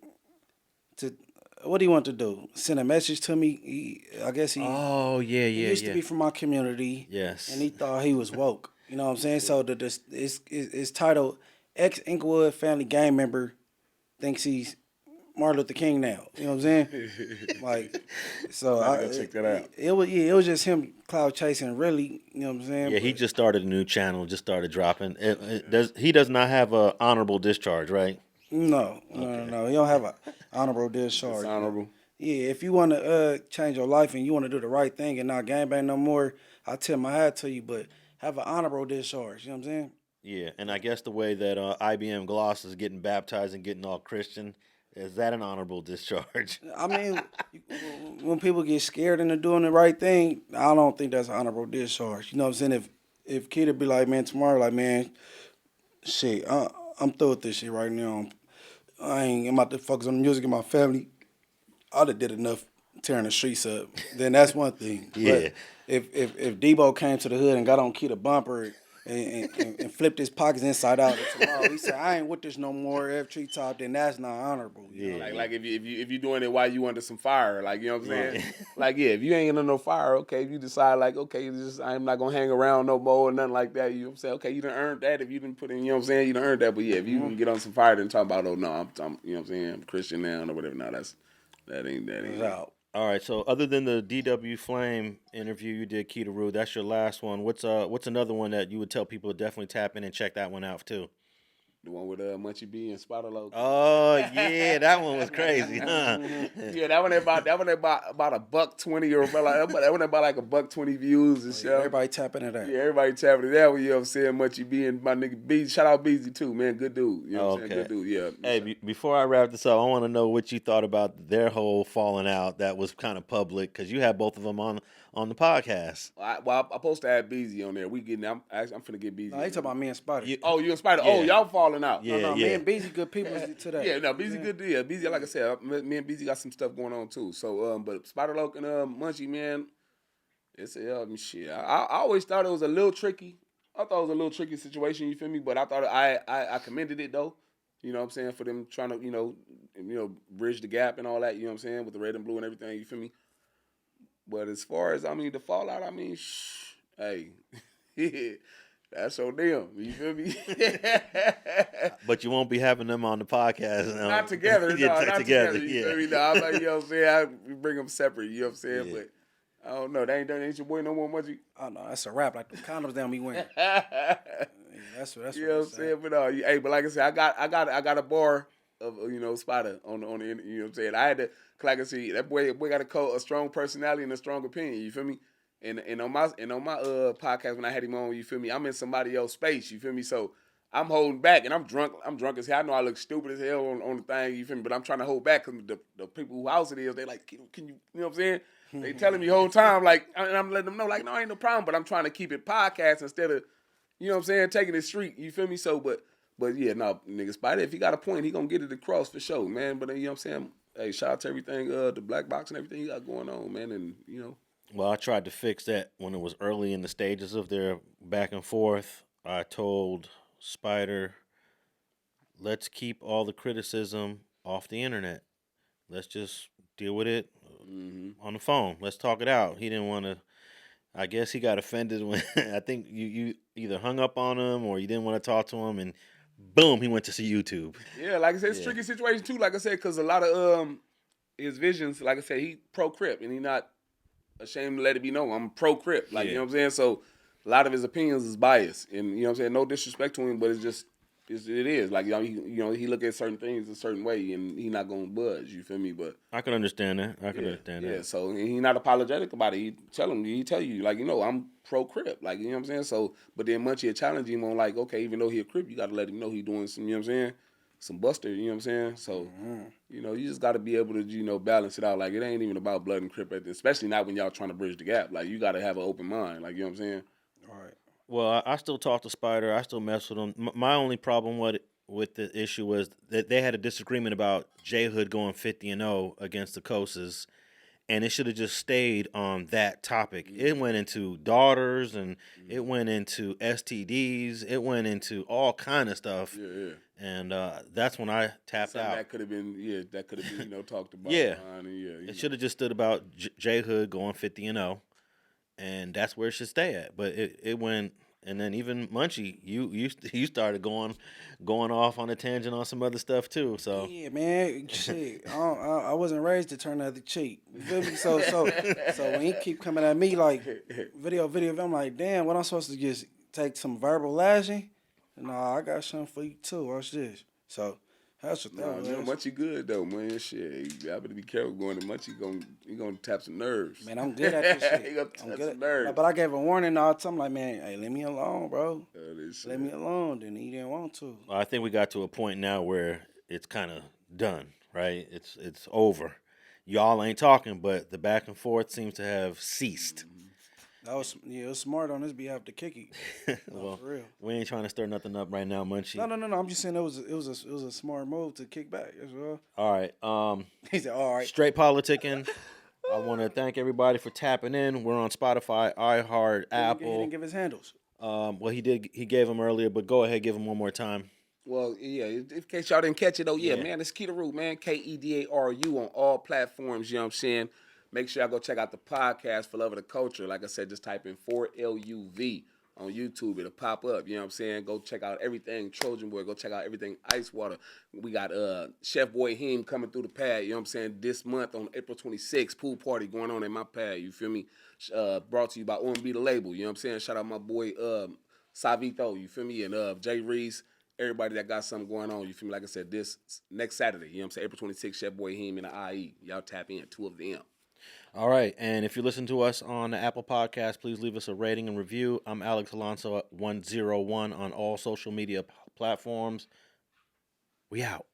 What do you want to do? Send a message to me? I guess he. Oh yeah. He used to be from my community. Yes. And he thought he was woke. You know what I'm saying? So it's titled ex-Inglewood family gang member thinks he's Martin Luther King now. You know what I'm saying? Like, so I gotta check that out. It was just him cloud chasing. Really, you know what I'm saying? Yeah, he just started a new channel. Just started dropping. He does not have a honorable discharge, right? No. He don't have an honorable discharge. It's honorable. Yeah, if you want to change your life and you want to do the right thing and not gangbang no more, I tip my hat to you. But have an honorable discharge. You know what I'm saying? Yeah, and I guess the way that IBM Gloss is getting baptized and getting all Christian, is that an honorable discharge? I mean, when people get scared into doing the right thing, I don't think that's an honorable discharge. You know what I'm saying? If Keefe be like, man, tomorrow, like, man, shit, I'm through with this shit right now. I'm about to focus on the music and my family. I'd have did enough tearing the streets up. Then that's one thing. Yeah. But if Debo came to the hood and got on Keefe bumper and flipped his pockets inside out tomorrow, he said, I ain't with this no more, F-Tree Top, then that's not honorable. You know? Like if you doing it while you under some fire, like, you know what I'm saying? Like, yeah, if you ain't under no fire, okay, if you decide like, okay, I'm not gonna hang around no more or nothing like that, you know what I'm saying? Okay, you done earned that if you didn't put in, you know what I'm saying? You done earned that, but yeah, if you can get on some fire, then talk about, oh no, I'm you know what I'm saying? I'm Christian now or whatever. No, that ain't out. All right, so other than the DW Flame interview you did, Kedaru, that's your last one. What's another one that you would tell people to definitely tap in and check that one out too? The one with Munchie B and Spider Loc. Oh yeah, that one was crazy, huh? Yeah, that one about $120 or that one about like $120 views and shit. Everybody tapping into that. Yeah, everybody tapping into that one. You know what I'm saying? Munchie B and my nigga B. Shout out Beezy too, man. Good dude. You know what I'm saying? Good dude. Yeah. Hey, before I wrap this up, I want to know what you thought about their whole falling out that was kind of public because you had both of them on the podcast. I'm supposed to have Beezy on there. I'm finna get Beezy. No, he talking about me and Spider. You and Spider. Yeah. Oh, y'all falling out. No, me and Beezy good people today. Yeah, no, Beezy good. Yeah, Beezy, like I said, me and Beezy got some stuff going on too. So, but Spider Loc and Munchie, man, it's shit. I always thought it was a little tricky. I thought it was a little tricky situation. You feel me? But I thought I commended it though. You know what I'm saying? For them trying to, you know, bridge the gap and all that. You know what I'm saying? With the red and blue and everything. You feel me? But as far as the fallout, hey, that's so damn. You feel me? But you won't be having them on the podcast. Not together. No, not together. You feel me? No, I'm like, you know what I'm saying? I bring them separate. You know what I'm saying? Yeah. But I don't know. That ain't your boy no more, Munchie. Oh no, that's a wrap. Like the condoms down me winning. That's you know what I'm saying. But but like I said, I got a bar of Spider on the you know what I'm saying. I had to, like I said, that boy got a strong personality and a strong opinion. You feel me? And on my podcast when I had him on, you feel me? I'm in somebody else's space. You feel me? So I'm holding back, and I'm drunk. I'm drunk as hell. I know I look stupid as hell on the thing. You feel me? But I'm trying to hold back because the people whose house it is, they like, can you? You know what I'm saying? They telling me the whole time, like, and I'm letting them know, like, no, ain't no problem. But I'm trying to keep it podcast instead of, you know what I'm saying, taking it street. You feel me? So, but yeah, no, nigga, Spider, if he got a point, he gonna get it across for sure, man. But you know what I'm saying? Hey, shout out to everything, the black box and everything you got going on, man, and you know. Well, I tried to fix that when it was early in the stages of their back and forth. I told Spider, let's keep all the criticism off the internet. Let's just deal with it on the phone. Let's talk it out. He didn't want to. I guess he got offended when I think you either hung up on him or you didn't want to talk to him, and boom, he went to see YouTube. Yeah, like I said, it's a tricky situation too. Like I said, because a lot of his visions, like I said, he pro Crip and he not ashamed to let it be known. I'm pro Crip, like you know what I'm saying. So a lot of his opinions is biased, and you know what I'm saying. No disrespect to him, but it's just it is like he look at certain things a certain way, and he not gonna budge. You feel me? But I can understand that. I can understand that. Yeah. So he not apologetic about it. He tell you like I'm pro Crip, like you know what I'm saying. So but then Munchie challenge him on like okay, even though he a Crip, you got to let him know he doing some you know what I'm saying, some buster. You know what I'm saying. So you know you just got to be able to balance it out. Like it ain't even about blood and Crip, especially not when y'all trying to bridge the gap. Like you got to have an open mind. Like you know what I'm saying. All right. Well, I still talk to Spider. I still mess with him. My only problem with the issue was that they had a disagreement about J Hood going 50-0 against the Kosas, and it should have just stayed on that topic. It went into daughters, and it went into STDs. It went into all kind of stuff. Yeah. And that's when I tapped out. That could have been talked about. Yeah. It should have just stood about J Hood going 50-0. And that's where it should stay at. But it went And then even Munchie, you started going off on a tangent on some other stuff too. So yeah, man, shit, I wasn't raised to turn the other cheek. You feel me? So when he keep coming at me like video, I'm like, damn, what I'm supposed to just take some verbal lashing? Nah, I got something for you too. Watch this. So that's what that was. Munchie good though, man. Shit, you better be careful going to Munchie. He gonna tap some nerves. Man, I'm good at this shit. He gonna tap some nerves. But I gave a warning all the time, like, man, hey, leave me alone, bro. Leave me alone. Then he didn't want to. I think we got to a point now where it's kind of done, right? It's over. Y'all ain't talking, but the back and forth seems to have ceased. That was it was smart on his behalf to kick it. Well, for real. We ain't trying to stir nothing up right now, Munchie. No. I'm just saying it was a smart move to kick back as well. All right. He said, all right. Straight Politicking. I want to thank everybody for tapping in. We're on Spotify, iHeart, Apple. He didn't give his handles. Well, he did. He gave them earlier, but go ahead, give them one more time. Well, yeah, in case y'all didn't catch it, man, it's Kedaru, man, Kedaru on all platforms, you know what I'm saying? Make sure y'all go check out the podcast for Love of the Culture. Like I said, just type in 4LUV on YouTube. It'll pop up, you know what I'm saying? Go check out everything Trojan Boy. Go check out everything Ice Water. We got Chef Boy Heem coming through the pad, you know what I'm saying? This month on April 26th, pool party going on in my pad, you feel me? Brought to you by OMB The Label, you know what I'm saying? Shout out my boy Savito, you feel me? And tjree, everybody that got something going on, you feel me? Like I said, this next Saturday, you know what I'm saying? April 26th, Chef Boy Heem and the IE. Y'all tap in, 2 of them. All right, and if you listen to us on the Apple Podcast, please leave us a rating and review. I'm Alex Alonso at 101 on all social media platforms. We out.